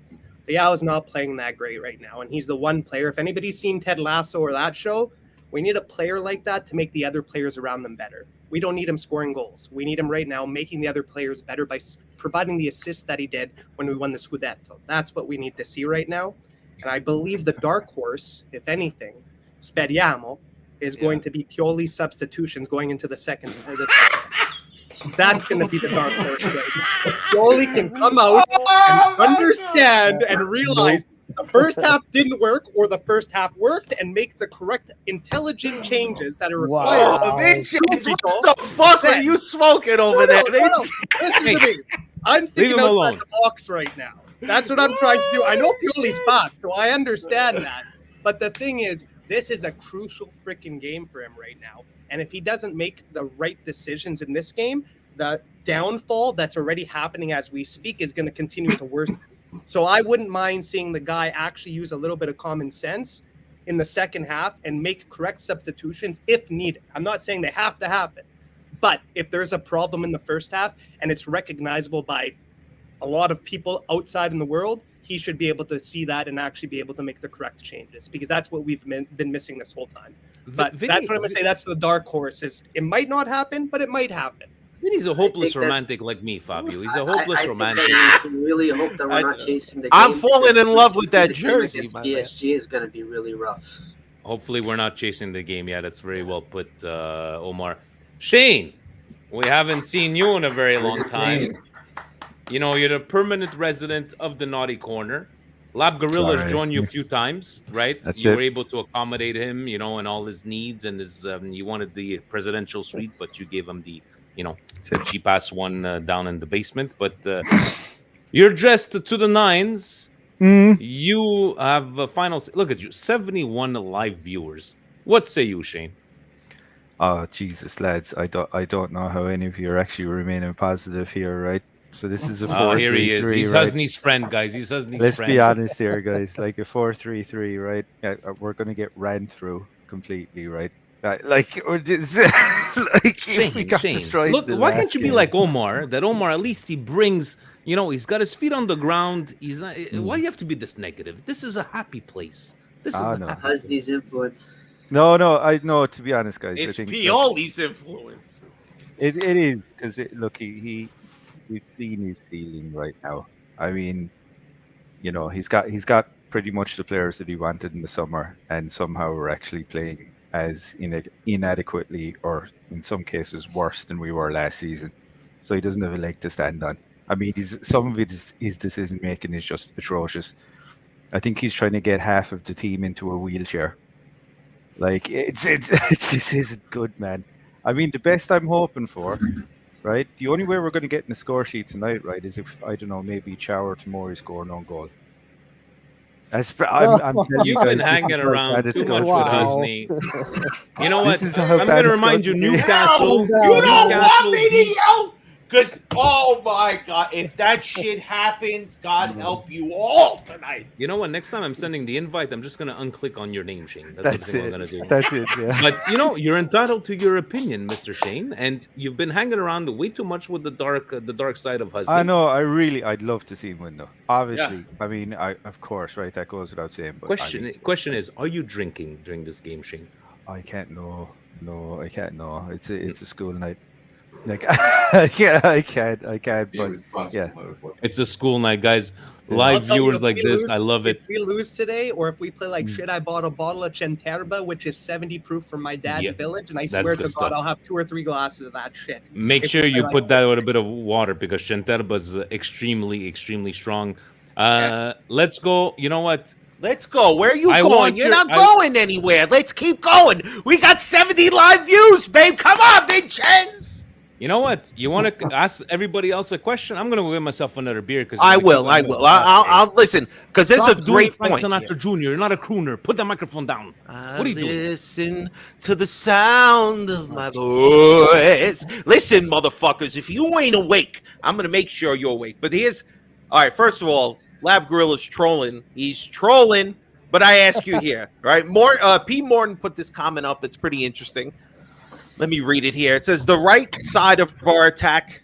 Speaker 9: Leao is not playing that great right now, and he's the one player. If anybody's seen Ted Lasso or that show, we need a player like that to make the other players around them better. We don't need him scoring goals. We need him right now making the other players better by providing the assists that he did when we won the Scudetto. That's what we need to see right now. And I believe the dark horse, if anything, speriamo, is going to be Pioli's substitutions going into the second. That's going to be the dark horse. Right? Pioli can come out and understand and realize the first half didn't work or the first half worked and make the correct intelligent changes that are required.
Speaker 11: Oh, Vinci, what the fuck are you smoking over there, Vinci?
Speaker 9: Listen to me. I'm thinking outside the box right now. That's what I'm trying to do. I know Pioli's back, so I understand that. But the thing is, this is a crucial freaking game for him right now. And if he doesn't make the right decisions in this game, the downfall that's already happening as we speak is going to continue to worsen. So I wouldn't mind seeing the guy actually use a little bit of common sense in the second half and make correct substitutions if needed. I'm not saying they have to happen, but if there's a problem in the first half and it's recognizable by a lot of people outside in the world, he should be able to see that and actually be able to make the correct changes, because that's what we've been missing this whole time. But
Speaker 1: Vinny,
Speaker 9: that's what I'm going to say. That's the dark horse. It might not happen, but it might happen.
Speaker 1: Vinny's a hopeless romantic like me, Fabio. He's a hopeless romantic.
Speaker 6: I really hope that we're not chasing the game.
Speaker 11: I'm falling in love with that jersey, my man.
Speaker 6: PSG is going to be really rough.
Speaker 1: Hopefully, we're not chasing the game. Yeah, that's very well put, Omar. Shane, we haven't seen you in a very long time. You know, you're the permanent resident of the Naughty Corner. Lab Gorilla's joined you a few times, right? You were able to accommodate him, you know, and all his needs, and his. You wanted the presidential suite, but you gave him the, you know, cheap-ass one down in the basement. But you're dressed to the nines. You have a final. Look at you, 71 live viewers. What say you, Shane?
Speaker 12: Oh Jesus, lads! I don't know how any of you are actually remaining positive here, right? So this is a 4-3-3.
Speaker 1: Here he is. He's
Speaker 12: right?
Speaker 1: Husney's friend, guys. He's Husney's
Speaker 12: Let's
Speaker 1: friend.
Speaker 12: be honest here, guys. Like a 4-3-3, right? We're gonna get ran through completely, right? Like, or this, like
Speaker 1: Shane,
Speaker 12: if we got
Speaker 1: Shane.
Speaker 12: destroyed.
Speaker 1: Look,
Speaker 12: the
Speaker 1: why
Speaker 12: last
Speaker 1: can't you be
Speaker 12: game.
Speaker 1: like Omar? That Omar, at least he brings. You know, he's got his feet on the ground. He's not. Why do you have to be this negative? This is a happy place. This is a happy place.
Speaker 6: Husney's influence.
Speaker 12: No, I know. To be honest, guys,
Speaker 11: It's
Speaker 12: I think
Speaker 11: Pioli's influence.
Speaker 12: It is because look, we've seen his ceiling right now. I mean, you know, he's got pretty much the players that he wanted in the summer, and somehow we're actually playing as inadequately, or in some cases worse than we were last season. So he doesn't have a leg to stand on. I mean, some of it is his decision making is just atrocious. I think he's trying to get half of the team into a wheelchair. Like this isn't good, man. I mean, the best I'm hoping for, right? The only way we're going to get in the score sheet tonight, right, is if, I don't know, maybe Chow or Tomori score an own goal. I'm telling you
Speaker 1: You've
Speaker 12: guys,
Speaker 1: been
Speaker 12: this
Speaker 1: hanging
Speaker 12: is how
Speaker 1: around
Speaker 12: bad it's
Speaker 1: too
Speaker 12: going
Speaker 1: much
Speaker 12: to
Speaker 1: with
Speaker 12: be.
Speaker 1: us,
Speaker 3: Wow.
Speaker 1: Nate. You know what?
Speaker 12: This is how
Speaker 1: I'm
Speaker 12: bad
Speaker 1: going to
Speaker 12: it's
Speaker 1: remind you,
Speaker 12: going to be.
Speaker 1: Newcastle.
Speaker 7: You don't want
Speaker 1: Newcastle
Speaker 7: me to
Speaker 1: beat-
Speaker 7: yell? Because, oh my God, if that shit happens, God help you all tonight.
Speaker 1: You know what? Next time I'm sending the invite, I'm just going to unclick on your name, Shane. That's
Speaker 12: That's
Speaker 1: what I'm
Speaker 12: it.
Speaker 1: going to do.
Speaker 12: That's it. Yeah.
Speaker 1: But you know, you're entitled to your opinion, Mr. Shane, and you've been hanging around way too much with the dark side of husband.
Speaker 12: I know. I'd love to see him win, though. Obviously, I mean, of course, right? That goes without saying. But
Speaker 1: Question is, are you drinking during this game, Shane?
Speaker 12: I can't. No, I can't. No, it's a school night. Like I can't. But yeah,
Speaker 1: It's a school night, guys.
Speaker 12: Yeah.
Speaker 1: Live
Speaker 9: I'll tell you,
Speaker 1: viewers
Speaker 9: if
Speaker 1: like
Speaker 9: we
Speaker 1: this,
Speaker 9: lose-
Speaker 1: I love it.
Speaker 9: If we lose today, or if we play like
Speaker 12: Mm.
Speaker 9: shit, I bought a bottle of Centerba, which is 70 proof from my dad's
Speaker 1: Yeah,
Speaker 9: village, and I
Speaker 1: that's
Speaker 9: swear
Speaker 1: good
Speaker 9: to God,
Speaker 1: stuff.
Speaker 9: I'll have 2 or 3 glasses of that shit.
Speaker 1: Make
Speaker 9: If
Speaker 1: sure
Speaker 9: we
Speaker 1: you
Speaker 9: play
Speaker 1: put
Speaker 9: like
Speaker 1: that with a bit of water because Centerba is extremely strong. Let's go. You know what?
Speaker 7: Let's go. Where are you
Speaker 1: I
Speaker 7: going?
Speaker 1: want
Speaker 7: You're
Speaker 1: your-
Speaker 7: not going anywhere. Let's keep going. We got 70 live views, babe. Come on, Vincenz.
Speaker 1: You know what? You want to ask everybody else a question? I'm going to go get myself another beer because
Speaker 7: I will. I'll listen because this is a great
Speaker 1: Frank
Speaker 7: point.
Speaker 1: Sinatra Jr. You're not a crooner. Put that microphone down. What are you doing?
Speaker 7: Listen to the sound of my voice. Listen, motherfuckers, if you ain't awake, I'm gonna make sure you're awake. But all right. First of all, Lab Gorilla's trolling. He's trolling. But I ask you here, right? P. Morton put this comment up that's pretty interesting. Let me read it here. It says the right side of our attack,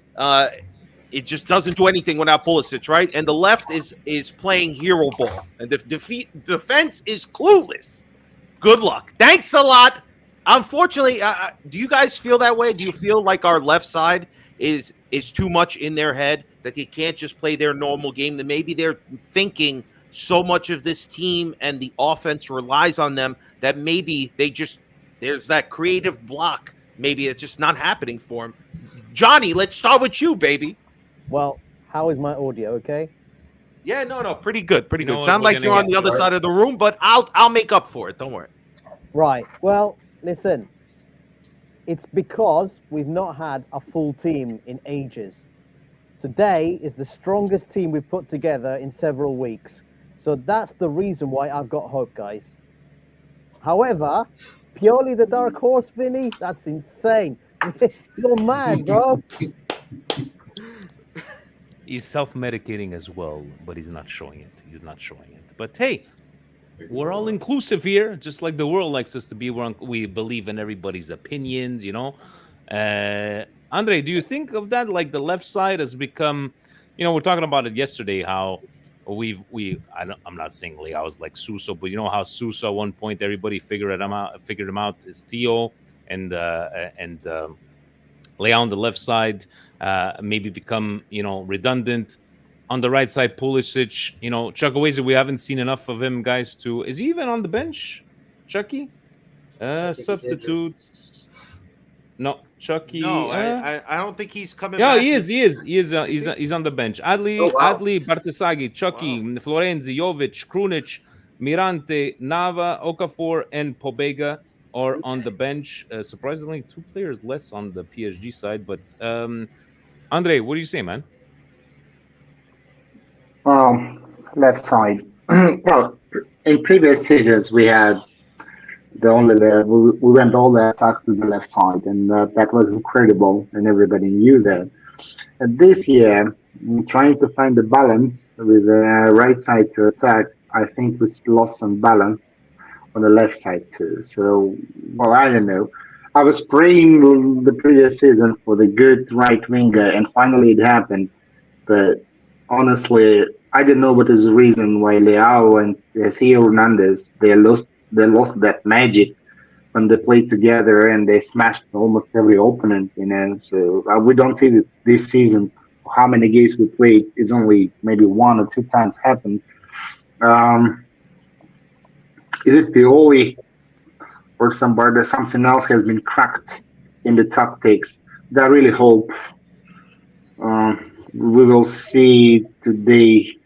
Speaker 7: it just doesn't do anything without Pulisic, right? And the left is playing hero ball, and the defense is clueless. Good luck. Thanks a lot. Unfortunately, do you guys feel that way? Do you feel like our left side is too much in their head, that they can't just play their normal game, that maybe they're thinking so much of this team and the offense relies on them that maybe there's that creative block. Maybe it's just not happening for him. Johnny, let's start with you, baby.
Speaker 3: Well, how is my audio? Okay.
Speaker 7: Yeah, no, pretty good, pretty
Speaker 1: You know
Speaker 7: good.
Speaker 1: what,
Speaker 7: Sound
Speaker 1: we're
Speaker 7: like you're
Speaker 1: gonna
Speaker 7: on the
Speaker 1: get
Speaker 7: other
Speaker 1: to
Speaker 7: side of the room, but I'll make up for it. Don't worry.
Speaker 3: Right. Well, listen. It's because we've not had a full team in ages. Today is the strongest team we've put together in several weeks. So that's the reason why I've got hope, guys. However, purely the dark horse, Vinny, that's insane. You're mad, bro.
Speaker 1: He's self-medicating as well, but he's not showing it. But hey, we're all inclusive here, just like the world likes us to be. We believe in everybody's opinions, you know. Andre, do you think of that? Like the left side has become, you know, we're talking about it yesterday. How I'm not saying Leao was like Suso, but you know how Suso at one point everybody figured him out is Theo and Leao on the left side maybe become, you know, redundant. On the right side, Pulisic, you know, Chukwueze, we haven't seen enough of him, guys. Is he even on the bench, Chucky? Substitutes. No, Chucky.
Speaker 7: No, I don't think he's coming
Speaker 1: Yeah,
Speaker 7: back.
Speaker 1: he is. He's on the bench. Adli, Bartesaghi, Chucky, Florenzi, Jovic, Krunic, Mirante, Nava, Okafor, and Pobega are on the bench. Surprisingly, 2 players less on the PSG side. But Andre, what do you say, man?
Speaker 4: Left side. Well, in previous seasons we had we went all the attacks to the left side, and that was incredible, and everybody knew that. And this year, trying to find the balance with the right side to attack, I think we lost some balance on the left side too. So, well, I don't know. I was praying the previous season for the good right winger, and finally it happened. But honestly, I don't know what is the reason why Leao and Theo Hernandez they lost that magic when they played together and they smashed almost every opponent, you know. So we don't see this season how many games we played. It's only maybe 1 or 2 times happened. Is it Pioli or something else has been cracked in the tactics? I really hope we will see today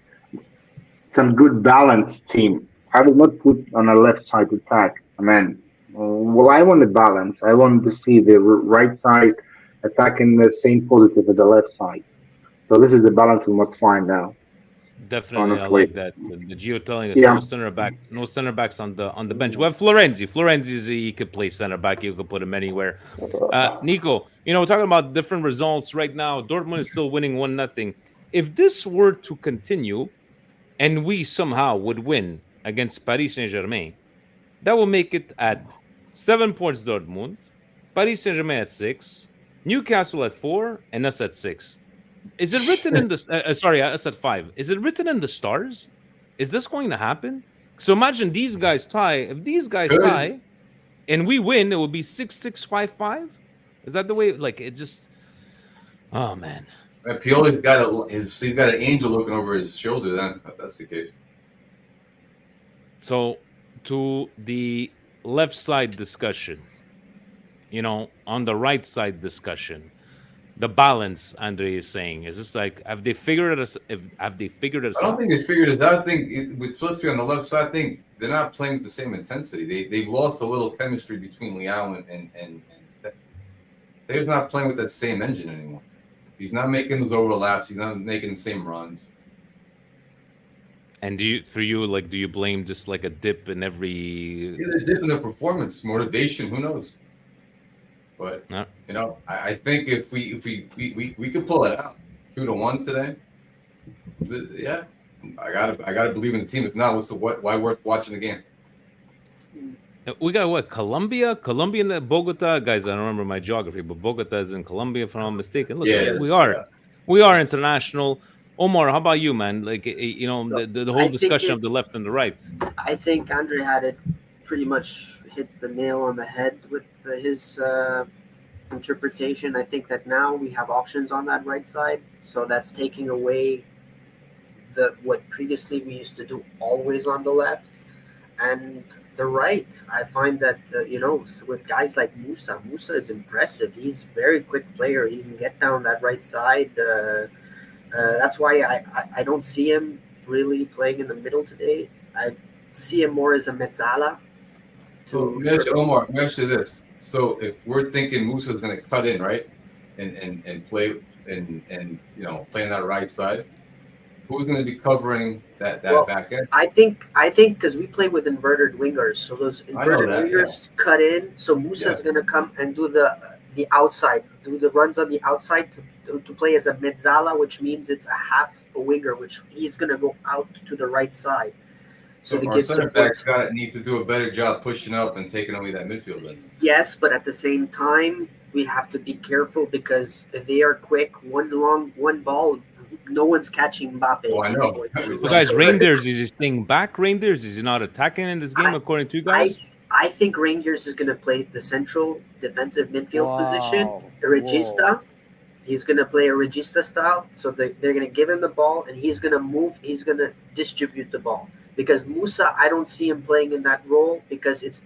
Speaker 4: some good balanced team. I will not put on a left side attack. I mean, Well, I want the balance. I want to see the right side attacking the same positive as the left side. So this is the balance we must find now.
Speaker 1: Definitely, I
Speaker 4: Honestly,
Speaker 1: like that. The Gio telling us
Speaker 4: yeah.
Speaker 1: no center backs on the bench. We have Florenzi. Florenzi, he could play center back. You could put him anywhere. Nico, we're talking about different results right now. Dortmund is still winning 1-0. If this were to continue, and we somehow would win against Paris Saint-Germain, that will make it at 7 points Dortmund, Paris Saint-Germain at 6, Newcastle at 4, and us at 6. Is it written in the sorry, us at 5? Is it written in the stars? Is this going to happen? So imagine these guys tie. If these guys tie and we win, it will be 6-6-5-5. Is that the way? Like it just. Oh man.
Speaker 5: Pioli's got he's got an angel looking over his shoulder. Then if that's the case.
Speaker 1: So to the left side discussion, on the right side discussion. The balance, Andre is saying, is this like have they figured it? Have they figured it out?
Speaker 5: I don't think they figured it out. I think it's supposed to be on the left side. I think they're not playing with the same intensity. They've lost a little chemistry between Leao and Theo's not playing with that same engine anymore. He's not making those overlaps. He's not making the same runs.
Speaker 1: And do you blame just like a dip in every?
Speaker 5: Either dip in their performance, motivation, who knows? But I think if we could pull it out 2-1 today, yeah, I gotta believe in the team. If not, why worth watching the game?
Speaker 1: We got what? Colombia and Bogota, guys. I don't remember my geography, but Bogota is in Colombia, if I'm not mistaken. Look, we are international. Omar, how about you, man? Like the whole discussion of the left and the right.
Speaker 6: I think Andre had it pretty much hit the nail on the head with his interpretation. I think that now we have options on that right side, so that's taking away what previously we used to do always on the left. And the right, I find that with guys like Musa is impressive. He's a very quick player. He can get down that right side. That's why I don't see him really playing in the middle today. I see him more as a mezzala.
Speaker 5: So Omar, let me ask you this. So if we're thinking Musa's going to cut in, right, and play and play on that right side, who's going to be covering that back end?
Speaker 6: I think because we play with inverted wingers, so those inverted wingers cut in. So Musa's going to come and do the outside, do the runs on the outside to play as a mezzala, which means it's a half a winger, which he's going to go out to the right side.
Speaker 5: So our center backs need to do a better job pushing up and taking away that midfield. Then.
Speaker 6: Yes, but at the same time, we have to be careful because they are quick. One ball, no one's catching Mbappe.
Speaker 5: Oh, I know.
Speaker 1: So guys, Rangers, is he staying back? Rangers, is he not attacking in this game, according to you guys?
Speaker 6: I think Rangers is going to play the central defensive midfield position. Regista. He's going to play a Regista style. So they're going to give him the ball, and he's going to move. He's going to distribute the ball. Because Musa, I don't see him playing in that role because it's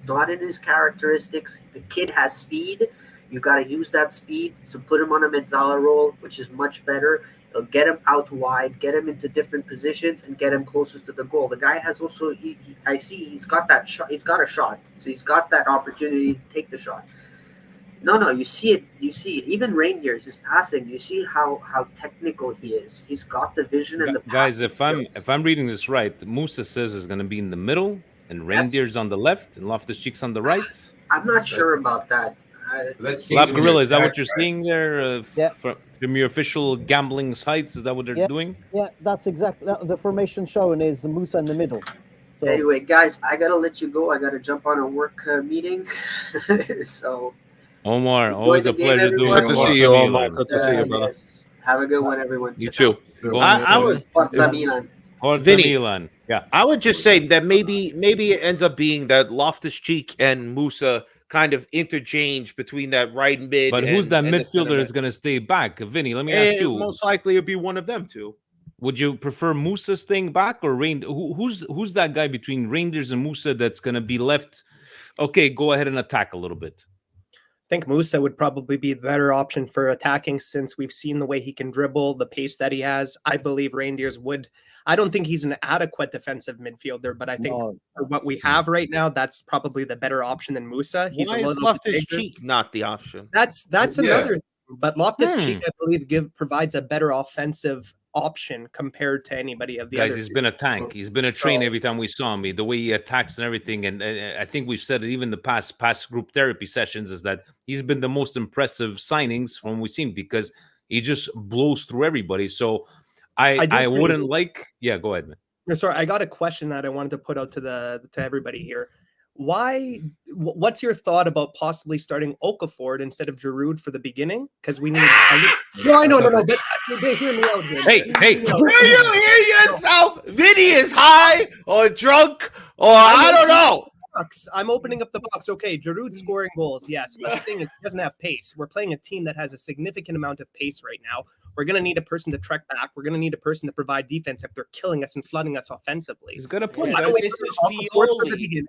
Speaker 6: not in his characteristics. The kid has speed. You got to use that speed. So put him on a mezzala role, which is much better. It'll get him out wide, get him into different positions, and get him closer to the goal. The guy has also, I see he's got that shot. He's got a shot. So he's got that opportunity to take the shot. No, you see it. You see it. Even Rangers is passing. You see how technical he is. He's got the vision and the
Speaker 1: guys. If I'm reading this right, Musa says is going to be in the middle, and Rangers on the left, and Loftus-Cheek's on the right.
Speaker 6: I'm not sure about that.
Speaker 1: Lab Gorilla, is that what you're seeing there? From your official gambling sites, is that what they're doing?
Speaker 3: Yeah, that's exactly the formation showing is Musa in the middle.
Speaker 6: So. Anyway, guys, I gotta let you go. I gotta jump on a work meeting. So.
Speaker 1: Omar, always a pleasure doing
Speaker 11: Good to see you, Omar. Good to see you, brother.
Speaker 6: Yes. Have a good one, everyone.
Speaker 11: You too.
Speaker 7: I was
Speaker 6: Forza Milan.
Speaker 1: Forza Milan. Yeah.
Speaker 7: I would just say that maybe it ends up being that Loftus-Cheek and Musa kind of interchange between that right mid.
Speaker 1: But who's that midfielder is going to stay back? Vinny, let me ask you.
Speaker 7: Most likely it'd be one of them two.
Speaker 1: Would you prefer Musa staying back or who's that guy between Rangers and Musa that's going to be left? Okay, go ahead and attack a little bit.
Speaker 9: think Musa would probably be the better option for attacking since we've seen the way he can dribble, the pace that he has. I believe Reindeers would. I don't think he's an adequate defensive midfielder, but I think for what we have right now, that's probably the better option than Musa. He's
Speaker 7: Why
Speaker 9: a
Speaker 7: is
Speaker 9: little
Speaker 7: Loftus
Speaker 9: bigger.
Speaker 7: Cheek not the option?
Speaker 9: That's another. But Loftus Cheek, I believe, provides a better offensive option compared to anybody of the
Speaker 1: Guys,
Speaker 9: other.
Speaker 1: he's been a tank. He's been a train every time we saw him. The way he attacks and everything, and I think we've said it even the past group therapy sessions is that he's been the most impressive signings from we've seen because he just blows through everybody. So I wouldn't like. Yeah, go ahead, man.
Speaker 9: No, sorry, I got a question that I wanted to put out to everybody here. What's your thought about possibly starting Okafor instead of Giroud for the beginning? Because we need. No, but hear me out here.
Speaker 1: Hey,
Speaker 7: you hear yourself? Vinny is high or drunk or I don't know.
Speaker 9: I'm opening up the box. Okay, Giroud scoring goals, yes. But the thing is, he doesn't have pace. We're playing a team that has a significant amount of pace right now. We're going to need a person to trek back. We're going to need a person to provide defense if they're killing us and flooding us offensively.
Speaker 1: He's going to play.
Speaker 7: This is Pioli.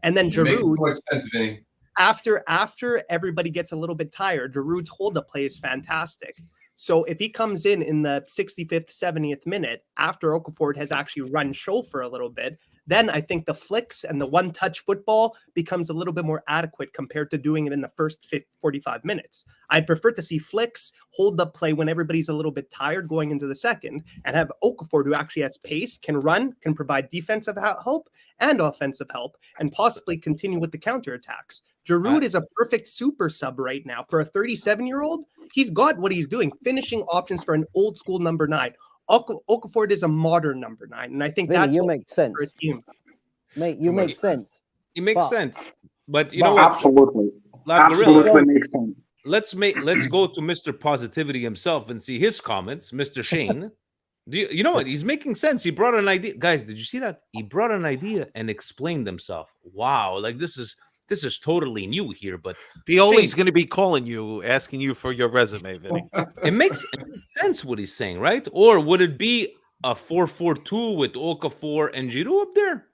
Speaker 9: And then Giroud,
Speaker 5: sense, Vinny.
Speaker 9: after everybody gets a little bit tired, Giroud's hold-up play is fantastic. So if he comes in the 65th, 70th minute, after Okafor has actually run show for a little bit, then I think the flicks and the one-touch football becomes a little bit more adequate compared to doing it in the first 45 minutes. I'd prefer to see flicks hold the play when everybody's a little bit tired going into the second and have Okafor, who actually has pace, can run, can provide defensive help and offensive help, and possibly continue with the counterattacks. Giroud is a perfect super sub right now. For a 37-year-old, he's got what he's doing, finishing options for an old-school number 9. Okafor is a modern number 9, and I think that's
Speaker 3: you make sense
Speaker 9: for a team.
Speaker 3: Mate, you make sense.
Speaker 1: It makes sense, but you know what?
Speaker 4: Absolutely makes sense.
Speaker 1: Let's go to Mr. Positivity himself and see his comments, Mr. Shane. You know what? He's making sense. He brought an idea, guys. Did you see that? He brought an idea and explained himself. Wow, like this is totally new here, but
Speaker 7: Pioli's going to be calling you, asking you for your resume, Vinny.
Speaker 1: It makes sense what he's saying, right? Or would it be a 4-4-2 with Okafor and Giroud up there?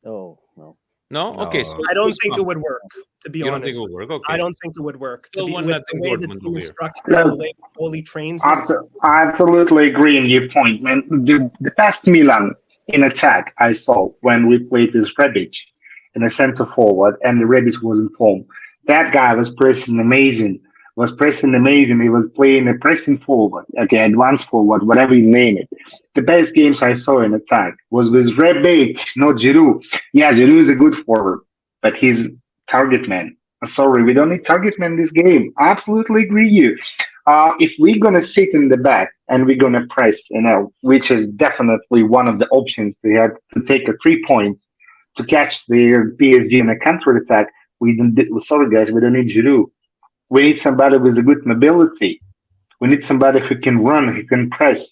Speaker 3: Oh, no.
Speaker 1: No? Okay. So
Speaker 9: I don't think it would work, to be honest.
Speaker 1: You don't think it would work? Okay.
Speaker 9: I don't think it would work.
Speaker 1: Still
Speaker 9: With
Speaker 1: one
Speaker 9: the way the
Speaker 1: Dortmund
Speaker 9: team is
Speaker 1: here.
Speaker 9: structured and the way Pioli trains this.
Speaker 4: I absolutely agree on your point, man. The past Milan in attack I saw when we played with Rebic in a center forward, and the Rebic was in form. That guy was pressing amazing. He was playing a pressing forward, okay, advanced forward, whatever you name it. The best games I saw in attack was with Rebic, not Giroud. Yeah, Giroud is a good forward, but he's target man. Sorry, we don't need target man in this game. I absolutely agree with you. If we're going to sit in the back and we're going to press, which is definitely one of the options we have to take 3 points to catch the PSG in a counter-attack, sorry guys, we don't need Giroud. We need somebody with a good mobility. We need somebody who can run, who can press.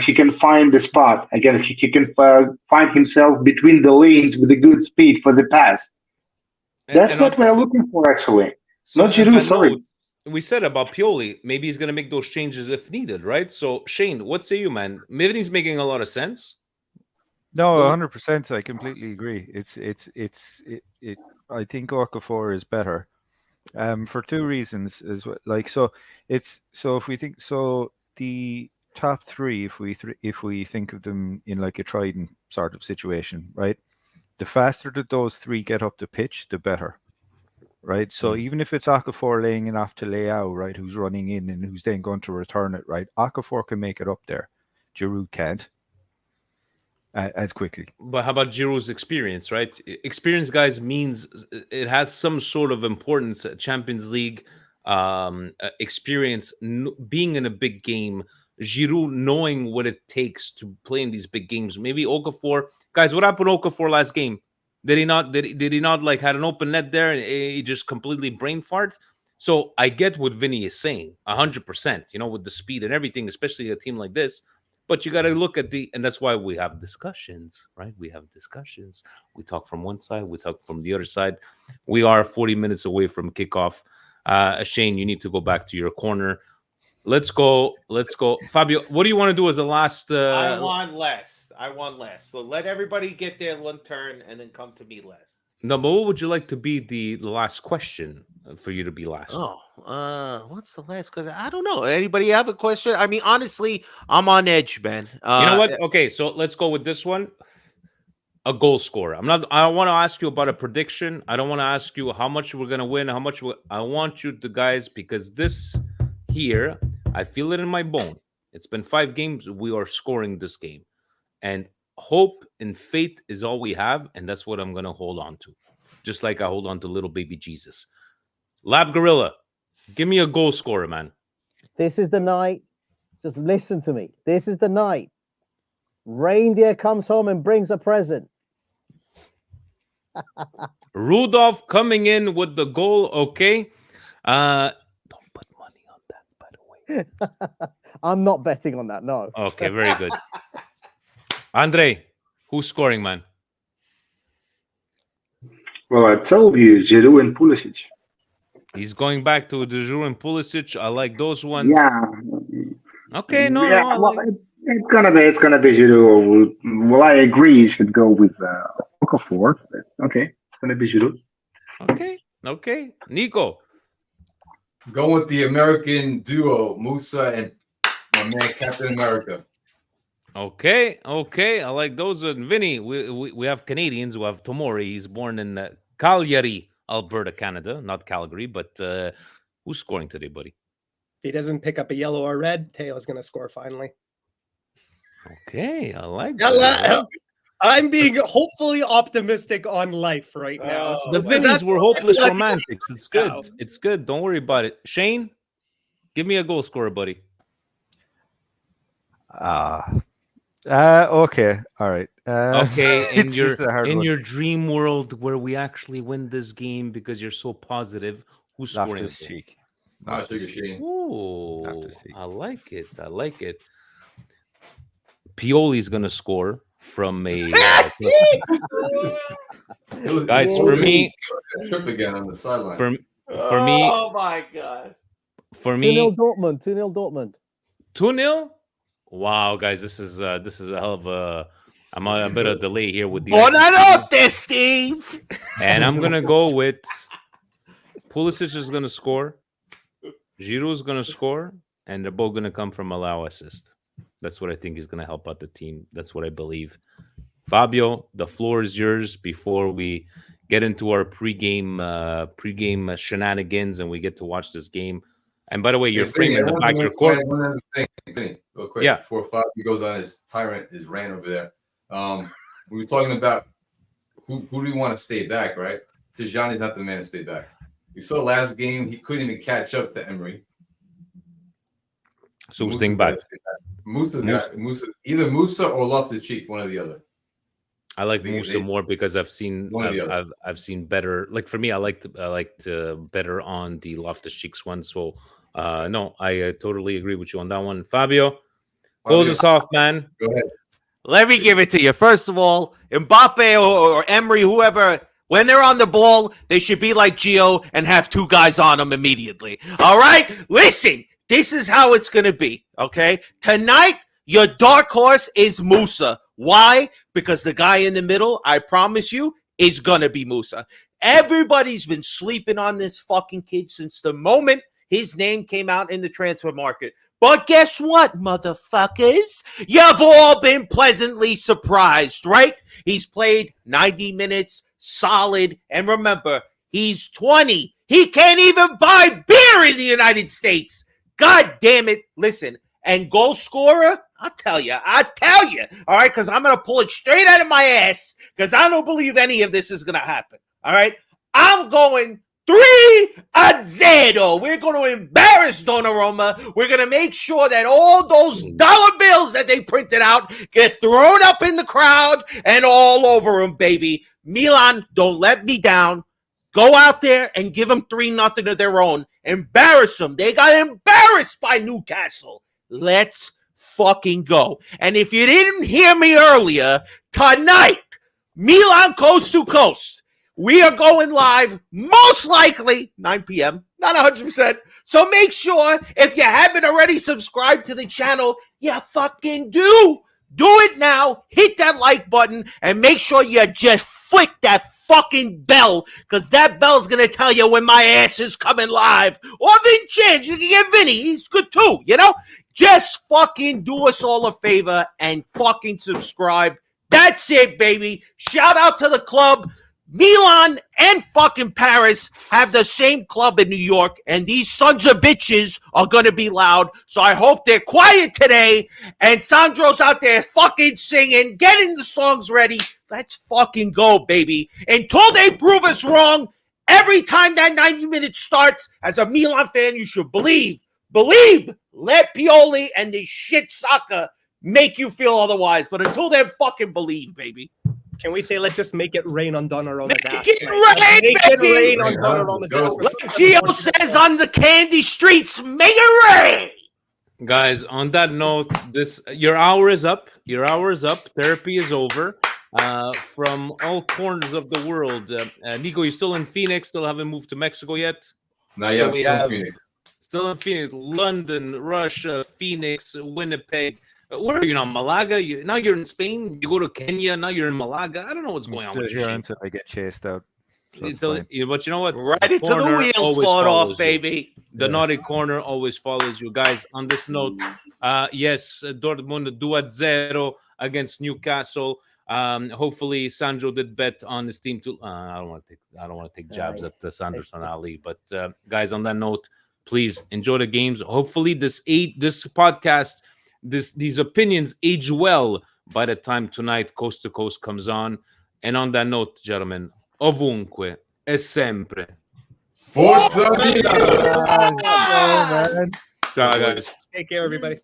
Speaker 4: He can find the spot. Again, he can find himself between the lanes with a good speed for the pass. That's what we're looking for, actually.
Speaker 1: So
Speaker 4: not Giroud, sorry.
Speaker 1: We said about Pioli, maybe he's going to make those changes if needed, right? So, Shane, what say you, man? Maybe he's making a lot of sense.
Speaker 12: No, 100%. I completely agree. I think Okafor is better, for 2 reasons. If we think the top 3, if we think of them in like a Trident sort of situation, right? The faster that those 3 get up the pitch, the better, right? So even if it's Okafor laying it off to Leao, right, who's running in and who's then going to return it, right? Okafor can make it up there. Giroud can't. As quickly.
Speaker 1: But how about Giroud's experience, right? Experience, guys, means it has some sort of importance. Champions League experience, being in a big game, Giroud knowing what it takes to play in these big games. Maybe Okafor, guys, what happened to Okafor last game? Did he not like had an open net there and he just completely brain fart? So I get what Vinny is saying, 100%. With the speed and everything, especially a team like this. But you got to look at and that's why we have discussions, right? We have discussions. We talk from one side, we talk from the other side. We are 40 minutes away from kickoff. Shane, you need to go back to your corner. Let's go. Fabio, what do you want to do as a last?
Speaker 7: I want last. So let everybody get their one turn and then come to me last.
Speaker 1: No, but what would you like to be the last question for you to be last?
Speaker 7: Oh, what's the last question? I don't know. Anybody have a question? I mean, honestly, I'm on edge, man.
Speaker 1: You know what? Okay, so let's go with this one. A goal scorer. I don't want to ask you about a prediction. I don't want to ask you how much we're gonna win, I want you to guys, because this here, I feel it in my bone. It's been 5 games. We are scoring this game. And hope and faith is all we have, and that's what I'm gonna hold on to. Just like I hold on to little baby Jesus. Lab Gorilla, give me a goal scorer, man.
Speaker 3: This is the night. Just listen to me. This is the night. Reindeer comes home and brings a present.
Speaker 1: Rudolph coming in with the goal. Okay. Don't put money on that, by the way.
Speaker 3: I'm not betting on that. No.
Speaker 1: Okay, very good. Andre, who's scoring, man?
Speaker 4: Well, I told you, Giroud and Pulisic.
Speaker 1: He's going back to the Giroud and Pulisic. I like those ones.
Speaker 4: Yeah.
Speaker 1: Okay, no,
Speaker 4: Yeah,
Speaker 1: no.
Speaker 4: well, it's gonna be Giroud. Well, I agree. You should go with Okafor. Okay, it's gonna be Giroud.
Speaker 1: Okay. Nico,
Speaker 5: Go with the American duo, Musa and my man Captain America.
Speaker 1: Okay. I like those. Vinny, we have Canadians. We have Tomori. He's born in Calgary, Alberta, Canada, not Calgary. But who's scoring today, buddy?
Speaker 9: If he doesn't pick up a yellow or red, Teo's going to score finally.
Speaker 1: Okay, I like that.
Speaker 9: I'm being hopefully optimistic on life right now.
Speaker 1: The Vinnies were hopeless romantics. It's good. It's good. Don't worry about it. Shane, give me a goal scorer, buddy.
Speaker 12: Okay. All right.
Speaker 1: Okay, in
Speaker 12: one.
Speaker 1: your dream world where we actually win this game because you're so positive, who's scoring?
Speaker 12: Loftus-Cheek.
Speaker 1: Ooh, I like it. Pioli's gonna score from a guys. For me,
Speaker 5: trip again on the sideline.
Speaker 1: For me,
Speaker 7: oh my god.
Speaker 1: For me,
Speaker 3: 2-0 Dortmund. 2-0 Dortmund.
Speaker 1: 2-0. Wow, guys, this is a hell of a. I'm on a bit of delay here with the.
Speaker 7: Buonanotte, Steve.
Speaker 1: And I'm gonna go with Pulisic is gonna score, Giroud's gonna score, and they're both gonna come from allow assist. That's what I think is gonna help out the team. That's what I believe. Fabio, the floor is yours before we get into our pregame shenanigans and we get to watch this game. And by the way, you're framing in the back of your court.
Speaker 5: One other thing, Vinny, real quick, before Fabio goes on his rant over there. We were talking about who do we want to stay back, right? Tijani's not the man to stay back. We saw last game, he couldn't even catch up to Emery.
Speaker 1: So who's staying back?
Speaker 5: Musa, either Musa or Loftus-Cheek, one or the other.
Speaker 1: I like Musa more because I've seen better. Like for me, I liked better on the Loftus-Cheek's one. So no, I totally agree with you on that one. Fabio, close us off, man.
Speaker 5: Go ahead.
Speaker 7: Let me give it to you. First of all, Mbappe or Emery, whoever, when they're on the ball, they should be like Gio and have 2 guys on them immediately. All right? Listen, this is how it's going to be, okay? Tonight, your dark horse is Musa. Why? Because the guy in the middle, I promise you, is going to be Musa. Everybody's been sleeping on this fucking kid since the moment his name came out in the transfer market. But guess what, motherfuckers? You've all been pleasantly surprised, right? He's played 90 minutes, solid. And remember, he's 20. He can't even buy beer in the United States. God damn it. Listen, and goal scorer, I'll tell you. All right, because I'm going to pull it straight out of my ass because I don't believe any of this is going to happen. All right, I'm going 3-0. We're going to embarrass Donnarumma. We're going to make sure that all those dollar bills that they printed out get thrown up in the crowd and all over them, baby. Milan, don't let me down. Go out there and give them 3-0 of their own. Embarrass them. They got embarrassed by Newcastle. Let's fucking go. And if you didn't hear me earlier, tonight, Milan Coast to Coast. We are going live, most likely 9 p.m., not 100%. So make sure, if you haven't already subscribed to the channel, you fucking do. Do it now. Hit that like button and make sure you just flick that fucking bell, because that bell's gonna tell you when my ass is coming live. Or Vincenzo, you can get Vinny, he's good too, you know? Just fucking do us all a favor and fucking subscribe. That's it, baby. Shout out to the club. Milan and fucking Paris have the same club in New York, and these sons of bitches are going to be loud. So I hope they're quiet today. And Sandro's out there fucking singing, getting the songs ready. Let's fucking go, baby. Until they prove us wrong, every time that 90 minutes starts, as a Milan fan, you should believe. Believe. Let Pioli and this shit soccer make you feel otherwise. But until then, fucking believe, baby.
Speaker 9: Can we say let's just make it rain on Donnarumma's ass?
Speaker 7: Make it rain,
Speaker 9: Make it
Speaker 7: baby!
Speaker 9: rain on Donnarumma's ass.
Speaker 7: Like Gio says on the candy streets, make it rain!
Speaker 1: Guys, on that note, your hour is up. Your hour is up. Therapy is over. From all corners of the world. Nico, you still in Phoenix? Still haven't moved to Mexico yet?
Speaker 5: Not yet. Still in Phoenix.
Speaker 1: Still in Phoenix. London, Russia, Phoenix, Winnipeg. Where are you now? Malaga? Now you're in Spain? You go to Kenya? Now you're in Malaga? I don't know what's going on with
Speaker 12: here until I get chased out. So
Speaker 1: but you know what?
Speaker 7: Right into the wheels fall off, baby.
Speaker 1: The naughty corner always follows you. Guys, on this note, yes, Dortmund 2-0 against Newcastle. Hopefully Sandro did bet on his team to I don't want to take jabs at Sandro Sonali, but guys, on that note, please enjoy the games. Hopefully this podcast, these opinions age well by the time tonight Coast to Coast comes on. And on that note, gentlemen, ovunque e sempre
Speaker 5: Forza Milan!
Speaker 1: Ciao guys.
Speaker 9: Take care, everybody.